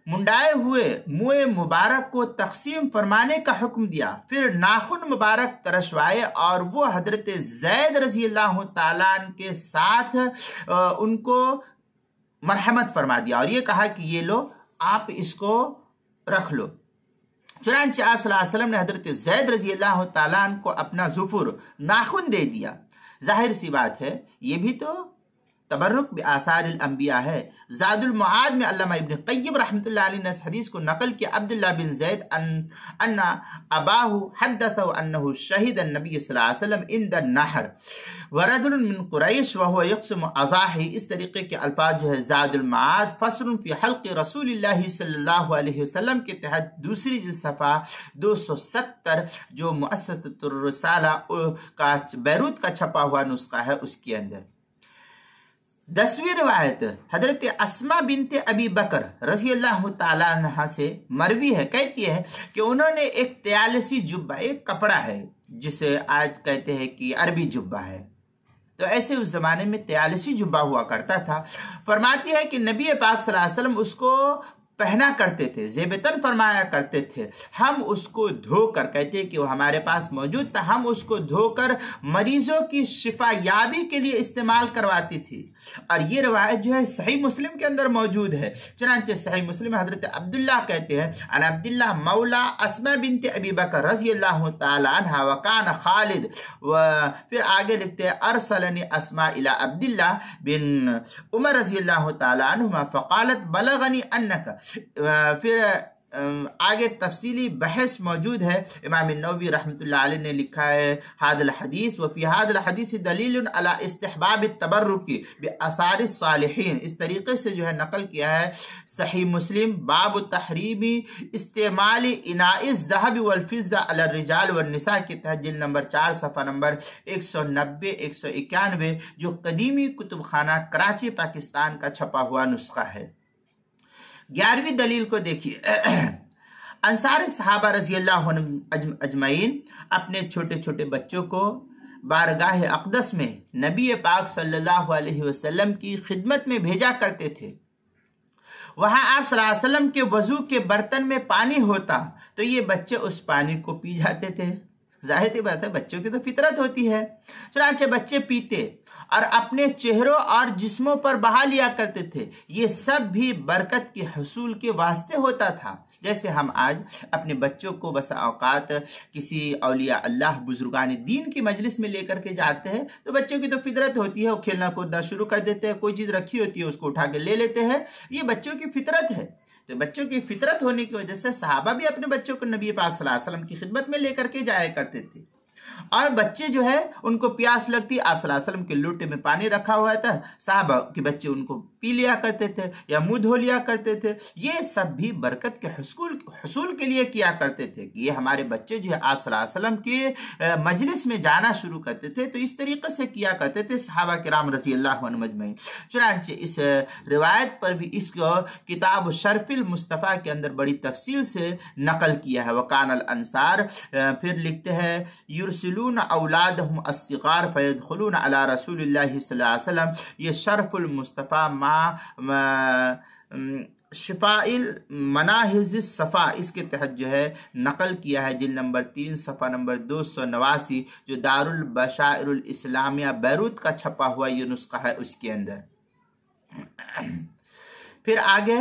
منڈائے ہوئے منہ مبارک کو تقسیم فرمانے کا حکم دیا. پھر ناخن مبارک ترشوائے اور وہ حضرت زید رضی اللہ تعالیٰ عنہ کے ساتھ ان کو مرحمت فرما دیا اور یہ کہا کہ یہ لو آپ اس کو رکھ لو. چنانچہ آپ صلی اللہ علیہ وسلم نے حضرت زید رضی اللہ تعالیٰ عنہ کو اپنا ظفر ناخن دے دیا. ظاہر سی بات ہے یہ بھی تو تبرک بآثار الانبیاء ہے. زاد المعاد میں علامہ ابن قیم رحمۃ اللہ علیہ نے اس حدیث کو نقل کیا عبداللہ بن زید ان اباہ حدث انه شہد النبی صلی اللہ علیہ وسلم عند النحر ورجل من قریش وهو يقسم اضاحی. اس طریقے کے الفاظ جو ہے زاد المعاد فصل فی حلق رسول اللہ صلی اللہ علیہ وسلم کے تحت دوسری جلد صفحہ 270 جو مؤسسۃ الرسالہ کا بیروت کا چھپا ہوا نسخہ ہے اس کے اندر. 10ویں روایت حضرت اسما بنت ابی بکر رضی اللہ تعالیٰ عنہ سے مروی ہے. کہتی ہے کہ انہوں نے ایک تیالسی جبہ، ایک کپڑا ہے جسے آج کہتے ہیں کہ عربی جبہ ہے، تو ایسے اس زمانے میں تیالسی جبہ ہوا کرتا تھا. فرماتی ہے کہ نبی پاک صلی اللہ علیہ وسلم اس کو پہنا کرتے تھے، زیبتن فرمایا کرتے تھے. ہم اس کو دھو کر، کہتے ہیں کہ وہ ہمارے پاس موجود تھا، ہم اس کو دھو کر مریضوں کی شفا یابی کے لیے استعمال کرواتی تھی. اور یہ روایت جو ہے صحیح مسلم کے اندر موجود ہے. چنانچہ صحیح مسلم حضرت عبداللہ کہتے ہیں ان عبداللہ مولا اسما بنت ابی بکر رضی اللہ تعالی عنہ وکان خالد. پھر آگے لکھتے ہیں ارسلنی اسما الی عبداللہ بن عمر رضی اللہ تعالی عنہما فقالت بلغنی انک. پھر آگے تفصیلی بحث موجود ہے. امام النووی رحمۃ اللہ علیہ نے لکھا ہے هذا الحدیث وفي هذا الحدیث دلیل على استحباب التبرک بآثار الصالحین. اس طریقے سے جو ہے نقل کیا ہے صحیح مسلم باب تحریم استعمال اناء الذهب والفضة على الرجال والنساء کے تحت جلد نمبر 4 صفحہ نمبر 190 191 جو قدیمی کتب خانہ کراچی پاکستان کا چھپا ہوا نسخہ ہے. 11ویں دلیل کو دیکھیے. انصار صحابہ رضی اللہ عنہ اجمعین اپنے چھوٹے چھوٹے بچوں کو بارگاہ اقدس میں نبی پاک صلی اللہ علیہ وسلم کی خدمت میں بھیجا کرتے تھے. وہاں آپ صلی اللہ علیہ وسلم کے وضو کے برتن میں پانی ہوتا تو یہ بچے اس پانی کو پی جاتے تھے. ظاہر سی بات ہے بچوں کی تو فطرت ہوتی ہے. چنانچہ بچے پیتے اور اپنے چہروں اور جسموں پر بہا لیا کرتے تھے. یہ سب بھی برکت کے حصول کے واسطے ہوتا تھا. جیسے ہم آج اپنے بچوں کو بسا اوقات کسی اولیاء اللہ بزرگان دین کی مجلس میں لے کر کے جاتے ہیں تو بچوں کی تو فطرت ہوتی ہے وہ کھیلنا کودنا شروع کر دیتے ہیں. کوئی چیز رکھی ہوتی ہے اس کو اٹھا کے لے لیتے ہیں. یہ بچوں کی فطرت ہے. تو بچوں کی فطرت ہونے کی وجہ سے صحابہ بھی اپنے بچوں کو نبی پاک صلی اللہ علیہ وسلم کی خدمت میں لے کر کے جایا کرتے تھے. اور بچے جو ہے ان کو پیاس لگتی، آپ صلی اللہ علیہ وسلم کے لوٹے میں پانی رکھا ہوا تھا، صحابہ کے بچے ان کو پی لیا کرتے تھے یا منہ دھو لیا کرتے تھے. یہ سب بھی برکت کے حصول کے لیے کیا کرتے تھے. یہ ہمارے بچے جو ہے آپ صلی اللہ علیہ وسلم کے مجلس میں جانا شروع کرتے تھے تو اس طریقے سے کیا کرتے تھے صحابہ کرام رضی اللہ عنہم اجمعین. چنانچہ اس روایت پر بھی اس کو کتاب شرف المصطفیٰ کے اندر بڑی تفصیل سے نقل کیا ہے. وکان الانصار پھر لکھتے ہیں یرسلون اولادہم الصغار فیدخلون علی رسول اللہ صلی اللہ علیہ وسلم. یہ شرف المصطفیٰ شفاء المناہج الصفا اس کے تحت جو ہے نقل کیا ہے جلد نمبر 3 صفحہ نمبر 289 جو دار البشائر الاسلامیہ بیروت کا چھپا ہوا یہ نسخہ ہے اس کے اندر. پھر آگے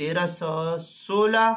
1316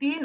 3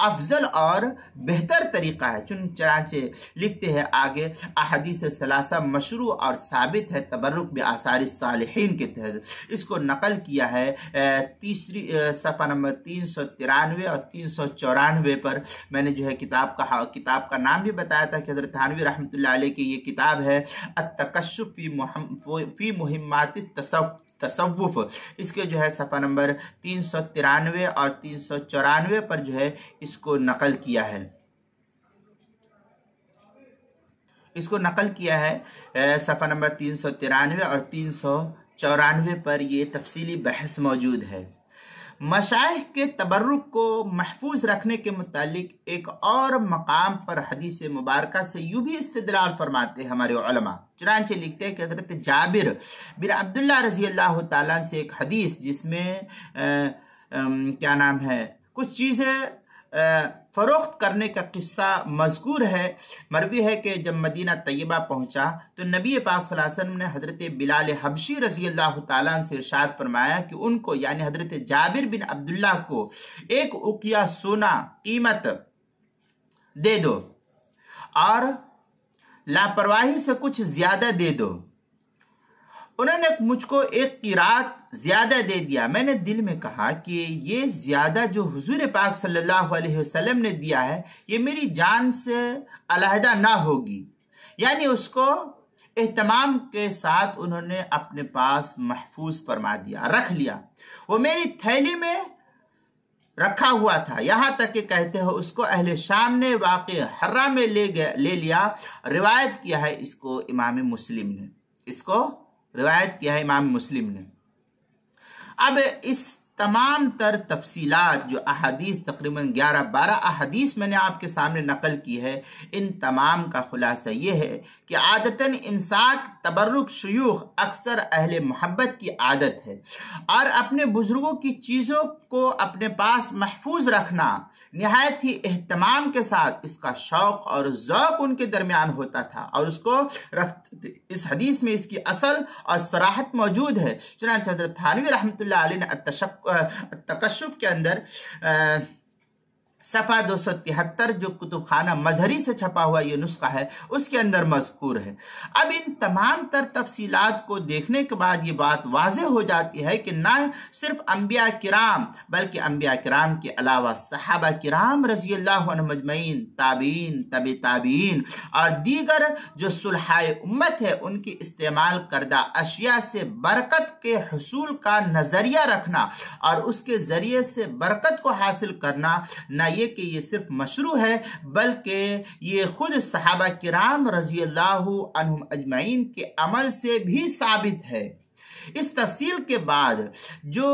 افضل اور بہتر طریقہ ہے۔ چنانچہ لکھتے ہیں آگے، احادیث ثلاثہ مشروع اور ثابت ہے تبرک بآثار الصالحین کے تحت۔ اس کو نقل کیا ہے تیسری صفحہ نمبر 393 اور 394 پر۔ میں نے جو ہے کتاب کا نام بھی بتایا تھا کہ حضرت تھانوی رحمۃ اللہ علیہ کی یہ کتاب ہے التکشف فی مہمات تصوف۔ اس کے جو ہے صفحہ نمبر 393 اور 394 پر جو ہے اس کو نقل کیا ہے۔ اس کو نقل کیا ہے صفحہ نمبر 393 اور 394 پر یہ تفصیلی بحث موجود ہے۔ مشائخ کے تبرک کو محفوظ رکھنے کے متعلق ایک اور مقام پر حدیث مبارکہ سے یوں بھی استدلال فرماتے ہیں ہمارے علماء۔ چنانچہ لکھتے ہیں کہ حضرت جابر بن عبداللہ رضی اللہ تعالیٰ سے ایک حدیث جس میں کیا نام ہے کچھ چیزیں فروخت کرنے کا قصہ مذکور ہے۔ مروی ہے کہ جب مدینہ طیبہ پہنچا تو نبی پاک صلی اللہ علیہ وسلم نے حضرت بلال حبشی رضی اللہ تعالیٰ عنہ سے ارشاد فرمایا کہ ان کو یعنی حضرت جابر بن عبداللہ کو 1 اوقیہ سونا قیمت دے دو اور لاپرواہی سے کچھ زیادہ دے دو۔ انہوں نے مجھ کو 1 قیراط زیادہ دے دیا۔ میں نے دل میں کہا کہ یہ زیادہ جو حضور پاک صلی اللہ علیہ وسلم نے دیا ہے یہ میری جان سے علیحدہ نہ ہوگی، یعنی اس کو اہتمام کے ساتھ انہوں نے اپنے پاس محفوظ فرما دیا، رکھ لیا۔ وہ میری تھیلی میں رکھا ہوا تھا، یہاں تک کہ کہتے ہیں اس کو اہل شام نے واقع حرہ میں لے لیا۔ روایت کیا ہے اس کو امام مسلم نے، روایت کیا ہے امام مسلم نے۔ اب اس تمام تر تفصیلات جو احادیث تقریباً 11-12 احادیث میں نے آپ کے سامنے نقل کی ہے، ان تمام کا خلاصہ یہ ہے کہ عادتاً امساک تبرک شیوخ اکثر اہل محبت کی عادت ہے، اور اپنے بزرگوں کی چیزوں کو اپنے پاس محفوظ رکھنا نہایت ہی اہتمام کے ساتھ اس کا شوق اور ذوق ان کے درمیان ہوتا تھا، اور اس کو اس حدیث میں اس کی اصل اور صراحت موجود ہے۔ چنانچہ حضرت تھانوی رحمۃ اللہ علیہ نے التکشف کے اندر صفحہ 273 جو کتب خانہ مظہری سے چھپا ہوا یہ نسخہ ہے اس کے اندر مذکور ہے۔ اب ان تمام تر تفصیلات کو دیکھنے کے بعد یہ بات واضح ہو جاتی ہے کہ نہ صرف انبیاء کرام بلکہ انبیاء کرام کے علاوہ صحابہ کرام رضی اللہ عنہم اجمعین، تابعین، تبع تابعین اور دیگر جو صلحائے امت ہے ان کی استعمال کردہ اشیاء سے برکت کے حصول کا نظریہ رکھنا اور اس کے ذریعے سے برکت کو حاصل کرنا نہ یہ کہ یہ صرف مشروع ہے بلکہ یہ خود صحابہ کرام رضی اللہ عنہم اجمعین کے عمل سے بھی ثابت ہے۔ اس تفصیل کے بعد جو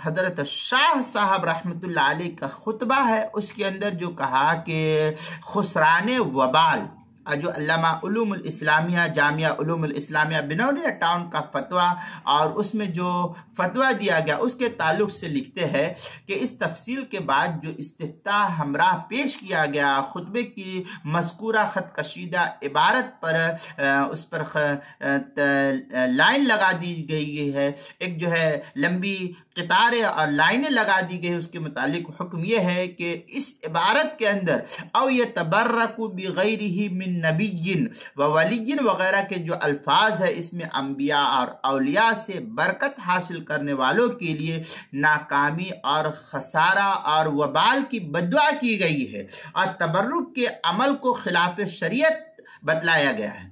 حضرت شاہ صاحب رحمۃ اللہ علیہ کا خطبہ ہے اس کے اندر جو کہا کہ خسران وبال، جو علامہ علوم الاسلامیہ جامعہ علوم الاسلامیہ بنوریا ٹاؤن کا فتویٰ اور اس میں جو فتویٰ دیا گیا اس کے تعلق سے لکھتے ہیں کہ اس تفصیل کے بعد جو استفتاء ہمراہ پیش کیا گیا خطبے کی مذکورہ خط کشیدہ عبارت پر اس پر لائن لگا دی گئی ہے، ایک جو ہے لمبی قطاریں اور لائنیں لگا دی گئی، اس کے متعلق حکم یہ ہے کہ اس عبارت کے اندر او یتبرک بغیرہ من نبی و ولی وغیرہ کے جو الفاظ ہے اس میں انبیاء اور اولیاء سے برکت حاصل کرنے والوں کے لیے ناکامی اور خسارہ اور وبال کی بددعا کی گئی ہے، اور تبرک کے عمل کو خلاف شریعت بتلایا گیا ہے،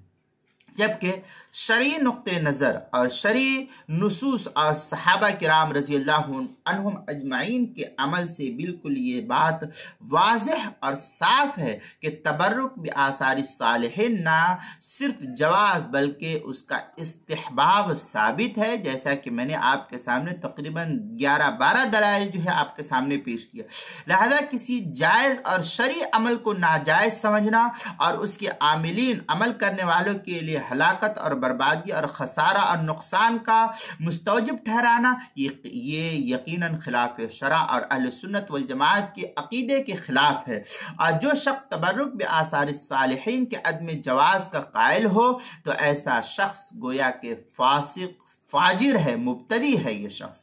جبکہ شرعی نقطہ نظر اور شرعی نصوص اور صحابہ کرام رضی اللہ عنہم اجمعین کے عمل سے بالکل یہ بات واضح اور صاف ہے کہ تبرک بآثار الصالحین نہ صرف جواز بلکہ اس کا استحباب ثابت ہے، جیسا کہ میں نے آپ کے سامنے تقریباً 11-12 دلائل جو ہے آپ کے سامنے پیش کیا۔ لہذا کسی جائز اور شرعی عمل کو ناجائز سمجھنا اور اس کے عاملین عمل کرنے والوں کے لیے ہلاکت اور بربادی اور خسارہ اور نقصان کا مستوجب ٹھہرانا یہ یقیناً خلاف شرع اور اہل سنت والجماعت کے عقیدے کے خلاف ہے، اور جو شخص تبرک بآثار الصالحین کے عدم جواز کا قائل ہو تو ایسا شخص گویا کہ فاسق فاجر ہے، مبتدی ہے۔ یہ شخص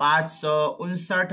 559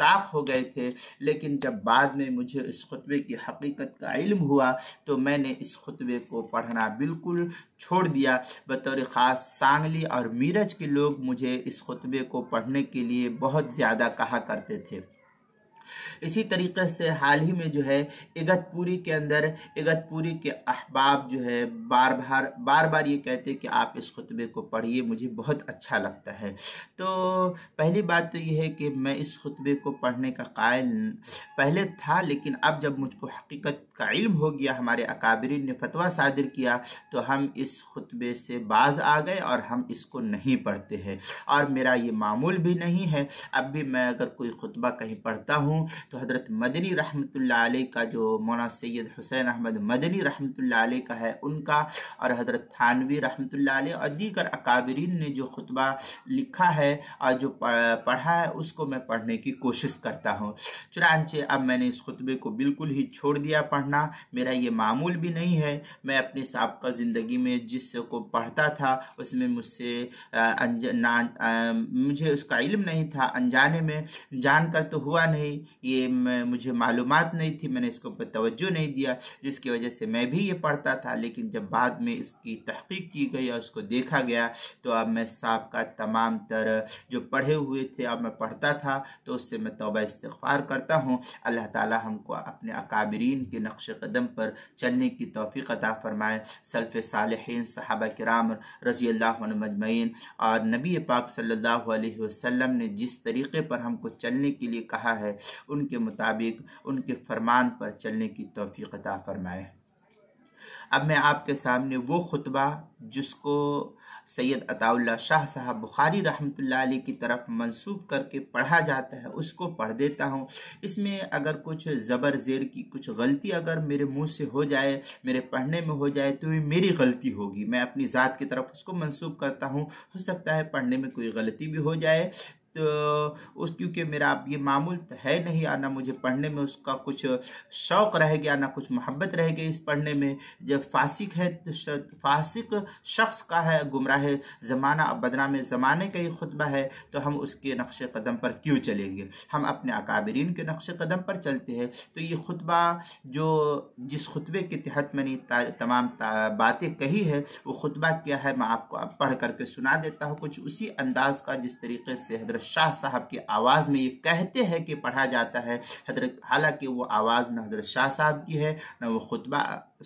مشتاق ہو گئے تھے، لیکن جب بعد میں مجھے اس خطبے کی حقیقت کا علم ہوا تو میں نے اس خطبے کو پڑھنا بالکل چھوڑ دیا۔ بطور خاص سانگلی اور میرج کے لوگ مجھے اس خطبے کو پڑھنے کے لیے بہت زیادہ کہا کرتے تھے۔ اسی طریقے سے حال ہی میں جو ہے اگت پوری کے اندر اگت پوری کے احباب جو ہے بار بار یہ کہتے کہ آپ اس خطبے کو پڑھیے، مجھے بہت اچھا لگتا ہے۔ تو پہلی بات تو یہ ہے کہ میں اس خطبے کو پڑھنے کا قائل پہلے تھا، لیکن اب جب مجھ کو حقیقت کا علم ہو گیا، ہمارے اکابرین نے فتویٰ صادر کیا، تو ہم اس خطبے سے باز آ گئے اور ہم اس کو نہیں پڑھتے ہیں، اور میرا یہ معمول بھی نہیں ہے۔ اب بھی میں اگر کوئی خطبہ کہیں پڑھتا ہوں تو حضرت مدنی رحمۃ اللہ علیہ کا، جو مولانا سید حسین احمد مدنی رحمۃ اللہ علیہ کا ہے، ان کا، اور حضرت تھانوی رحمۃ اللہ علیہ اور دیگر اکابرین نے جو خطبہ لکھا ہے اور جو پڑھا ہے، اس کو میں پڑھنے کی کوشش کرتا ہوں۔ چنانچہ اب میں نے اس خطبے کو بالکل ہی چھوڑ دیا پڑھنا، میرا یہ معمول بھی نہیں ہے۔ میں اپنی سابقہ زندگی میں جس کو پڑھتا تھا اس میں مجھ سے مجھے اس کا علم نہیں تھا، انجانے میں جان کر تو ہوا نہیں، یہ مجھے معلومات نہیں تھی، میں نے اس کو توجہ نہیں دیا، جس کی وجہ سے میں بھی یہ پڑھتا تھا۔ لیکن جب بعد میں اس کی تحقیق کی گئی اور اس کو دیکھا گیا تو اب میں سابقہ تمام تر جو پڑھے ہوئے تھے اب میں پڑھتا تھا، تو اس سے میں توبہ استغفار کرتا ہوں۔ اللہ تعالی ہم کو اپنے اکابرین کے نقش قدم پر چلنے کی توفیق عطا فرمائے۔ سلف صالحین، صحابہ کرام رضی اللہ عنہم اجمعین اور نبی پاک صلی اللہ علیہ وسلم نے جس طریقے پر ہم کو چلنے کے لیے کہا ہے، ان کے مطابق ان کے فرمان پر چلنے کی توفیق عطا فرمائے۔ اب میں آپ کے سامنے وہ خطبہ جس کو سید عطا اللہ شاہ صاحب بخاری رحمۃ اللہ علیہ کی طرف منسوب کر کے پڑھا جاتا ہے، اس کو پڑھ دیتا ہوں۔ اس میں اگر کچھ زبر زیر کی کچھ غلطی اگر میرے منہ سے ہو جائے، میرے پڑھنے میں ہو جائے، تو یہ میری غلطی ہوگی، میں اپنی ذات کی طرف اس کو منسوب کرتا ہوں۔ ہو سکتا ہے پڑھنے میں کوئی غلطی بھی ہو جائے، تو کیونکہ میرا اب یہ معمول ہے نہیں، اور نہ مجھے پڑھنے میں اس کا کچھ شوق رہ گیا، نہ کچھ محبت رہ گئی اس پڑھنے میں۔ جب فاسق ہے تو فاسق شخص کا ہے، گمراہ زمانہ بدنام زمانے کا یہ خطبہ ہے، تو ہم اس کے نقش قدم پر کیوں چلیں گے؟ ہم اپنے اکابرین کے نقش قدم پر چلتے ہیں۔ تو یہ خطبہ جس خطبے کے تحت میں نے تمام باتیں کہی ہے، وہ خطبہ کیا ہے میں آپ کو اب پڑھ کر کے سنا دیتا ہوں، کچھ اسی انداز کا جس طریقے سے حضرت شاہ صاحب کی آواز میں یہ کہتے ہیں کہ پڑھا جاتا ہے۔ حالانکہ وہ آواز نہ حضرت شاہ صاحب کی ہے، نہ وہ خطبہ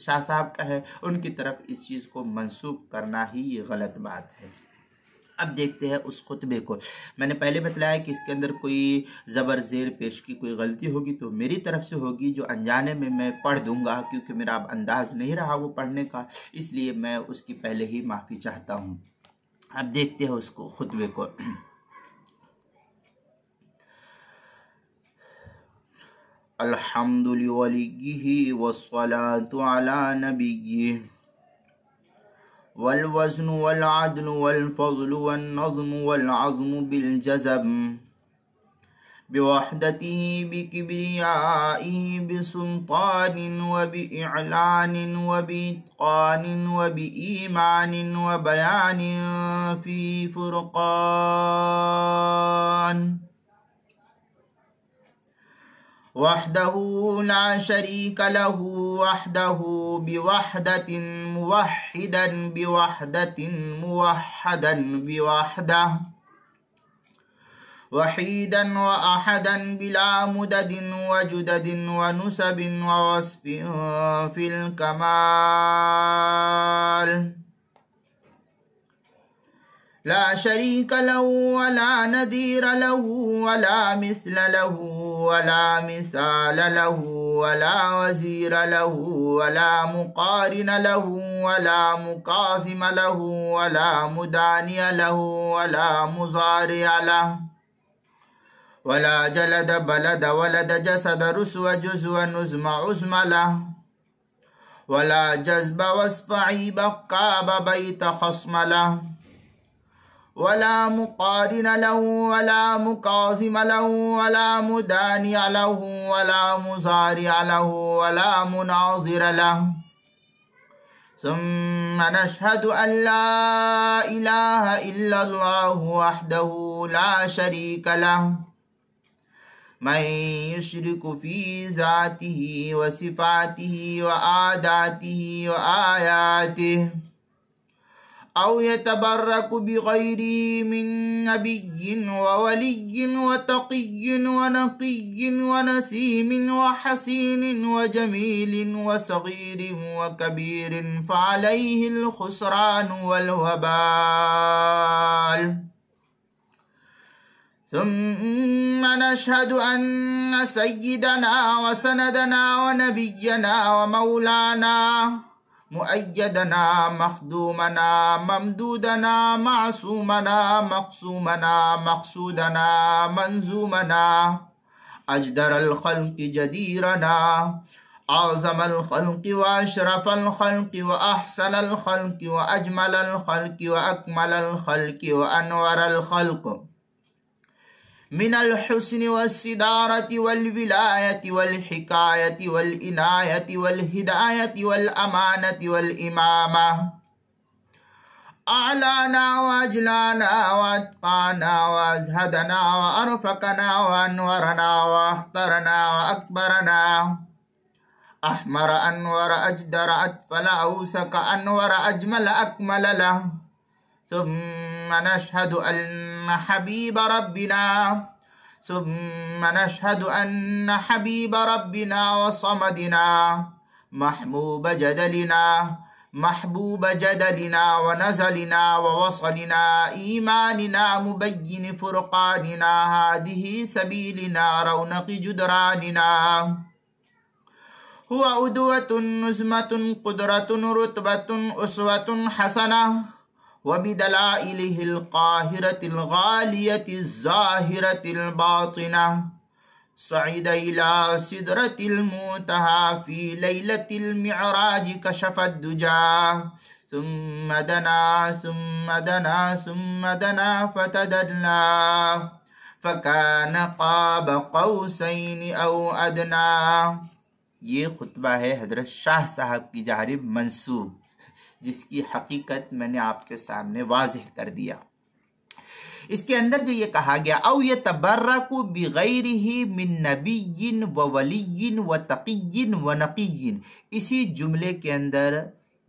شاہ صاحب کا ہے، ان کی طرف اس چیز کو منسوب کرنا ہی یہ غلط بات ہے۔ اب دیکھتے ہیں اس خطبے کو۔ میں نے پہلے بتلایا کہ اس کے اندر کوئی زبر زیر پیش کی کوئی غلطی ہوگی تو میری طرف سے ہوگی، جو انجانے میں پڑھ دوں گا، کیونکہ میرا اب انداز نہیں رہا وہ پڑھنے کا، اس لیے میں اس کی پہلے ہی معافی چاہتا ہوں۔ اب دیکھتے ہیں اس کو خطبے کو۔ الحمد لولیہ والصلاة علی نبیہ والوزن والعدل والفضل والنظم والعظم بالجزم بوحدته بكبريائه بسلطان وبإعلان وبإتقان وبإيمان وبيان في فرقان وحده لا شريك له وحده بوحدة موحدا بوحدة موحدا بوحده وحيدا وأحدا بلا مدد وجدد ونسب ووصف في الكمال لا شريك له ولا نذير له ولا مثل له ولا مثال له ولا وزير له ولا مقارن له ولا مقاسم له ولا مداني له ولا مضارع له ولا جلد بلد ولد جسد رسو جزو نزم عزم له ولا جذب وصف عيب قاب بيت خصم له ولا مقارن له ولا مقاسم له ولا مداني له ولا مضارع له ولا مناظر له ثم نشهد أن لا إله إلا الله وحده لا شريك له من یشرک فی ذاتہ وصفاتہ وعاداتہ وآیاتہ او یتبرک بغیرہ من نبی وولی وتقی ونقی ونسیم وحسین وجمیل وصغیر وکبیر فعلیہ الخسران والوبال ثم نشهد أن سيدنا وسندنا ونبينا ومولانا مؤيدنا مخدومنا ممدودنا معصومنا مقسومنا مقصودنا منزومنا أجدر الخلق جديرنا أعظم الخلق وأشرف الخلق وأحسن الخلق وأجمل الخلق وأكمل الخلق وأنور الخلق من الحسن والصدارة والولاية والحكاية والإناية والهداية والأمانة والإمامة أعلانا وأجلانا وأتقانا وأزهدنا وأرفقنا وأنورنا وأخطرنا وأكبرنا أحمر أنور أجدر أتفل أوسك أنور أجمل أكمل له ثم نشهد أن حبيب ربنا حبيب ربنا وصمدنا محبوب جدلنا ونزلنا ووصلنا إيماننا مبين فرقاننا هذه سبيلنا رونق جدراننا هو أدوة نزمة قدرة رتبة أسوة حسنة وبدلائله القاهرة الغالية الظاهرة الباطنة صعد إلى سدرة المنتهى في ليلة المعراج كشف الدجى ثم دنا فتدلى فكان قاب قوسين أو أدنى. یہ خطبہ ہے حضرت شاہ صاحب کی جانب منسوب، جس کی حقیقت میں نے آپ کے سامنے واضح کر دیا. اس کے اندر جو یہ کہا گیا او یتبرک بغیرہ من نبی وولی وتقی ونقی، اسی جملے کے اندر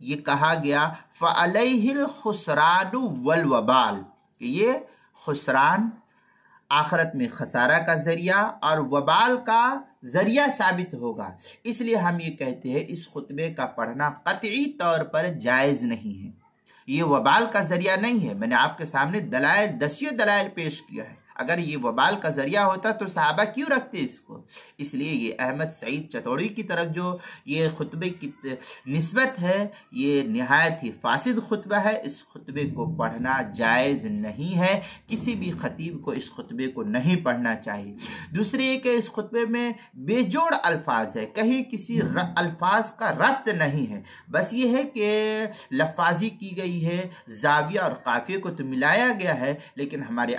یہ کہا گیا فعلیہ الخسران والوبال، کہ یہ خسران آخرت میں خسارہ کا ذریعہ اور وبال کا ذریعہ ثابت ہوگا. اس لیے ہم یہ کہتے ہیں اس خطبے کا پڑھنا قطعی طور پر جائز نہیں ہے، یہ وبال کا ذریعہ نہیں ہے. میں نے آپ کے سامنے دسیوں دلائل پیش کیا ہے. اگر یہ وبال کا ذریعہ ہوتا تو صحابہ کیوں رکھتے اس کو؟ اس لیے یہ احمد سعید چتوڑی کی طرف جو یہ خطبے کی نسبت ہے یہ نہایت ہی فاسد خطبہ ہے. اس خطبے کو پڑھنا جائز نہیں ہے، کسی بھی خطیب کو اس خطبے کو نہیں پڑھنا چاہیے. دوسرے یہ کہ اس خطبے میں بے جوڑ الفاظ ہے، کہیں کسی الفاظ کا ربط نہیں ہے، بس یہ ہے کہ لفاظی کی گئی ہے، زاویہ اور قافیے کو تو ملایا گیا ہے، لیکن ہمارے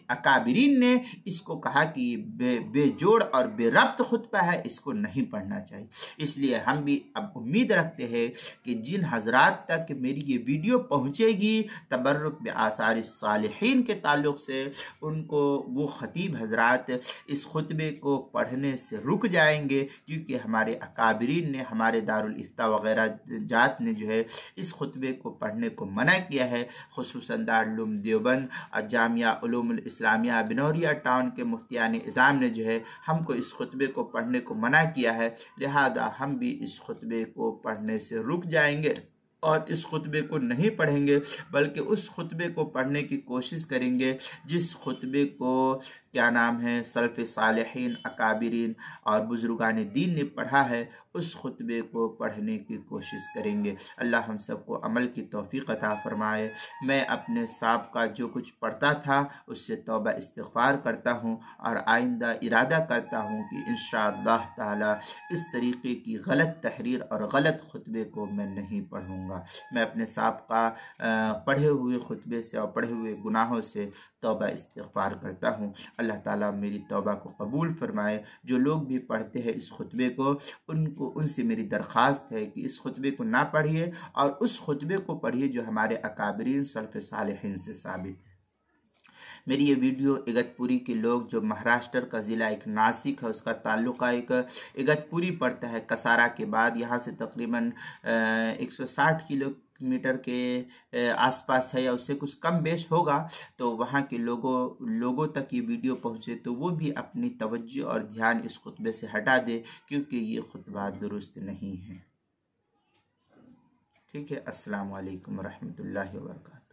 اکابرین نے اس کو کہا کہ بے جوڑ اور بے ربط خطبہ ہے، اس کو نہیں پڑھنا چاہیے. اس لیے ہم بھی اب امید رکھتے ہیں کہ جن حضرات تک میری یہ ویڈیو پہنچے گی تبرک بآثار الصالحین کے تعلق سے، ان کو وہ خطیب حضرات اس خطبے کو پڑھنے سے رک جائیں گے، کیونکہ ہمارے اکابرین نے، ہمارے دارالافتاء وغیرہ جات نے جو ہے اس خطبے کو پڑھنے کو منع کیا ہے. خصوصاً دارالعلوم دیوبند اور جامعہ علوم الاسلامیہ بنوریا ٹاؤن کے مفتیان اعظام نے جو ہے ہم کو اس خطبے کو پڑھنے کو منع کیا ہے، لہذا ہم بھی اس خطبے کو پڑھنے سے رک جائیں گے اور اس خطبے کو نہیں پڑھیں گے، بلکہ اس خطبے کو پڑھنے کی کوشش کریں گے جس خطبے کو کیا نام ہے سلف صالحین، اکابرین اور بزرگان دین نے پڑھا ہے، اس خطبے کو پڑھنے کی کوشش کریں گے. اللہ ہم سب کو عمل کی توفیق عطا فرمائے. میں اپنے سابقہ جو کچھ پڑھتا تھا اس سے توبہ استغفار کرتا ہوں اور آئندہ ارادہ کرتا ہوں کہ انشاءاللہ تعالی اس طریقے کی غلط تحریر اور غلط خطبے کو میں نہیں پڑھوں گا. میں اپنے سابقہ پڑھے ہوئے خطبے سے اور پڑھے ہوئے گناہوں سے توبہ استغفار کرتا ہوں. اللہ تعالیٰ میری توبہ کو قبول فرمائے. جو لوگ بھی پڑھتے ہیں اس خطبے کو ان سے میری درخواست ہے کہ اس خطبے کو نہ پڑھیے اور اس خطبے کو پڑھیے جو ہمارے اکابرین سلف صالحین سے ثابت ہے. میری یہ ویڈیو اگتپوری کے لوگ، جو مہاراشٹر کا ضلع ایک ناسک ہے، اس کا تعلقہ ایک اگتپوری پڑتا ہے کسارا کے بعد، یہاں سے تقریباً 160 کلومیٹر کے آس پاس ہے یا اس سے کچھ کم بیش ہوگا، تو وہاں کے لوگوں تک یہ ویڈیو پہنچے تو وہ بھی اپنی توجہ اور دھیان اس خطبے سے ہٹا دے، کیونکہ یہ خطبہ درست نہیں ہے۔ ٹھیک ہے، السلام علیکم ورحمۃ اللہ وبرکاتہ۔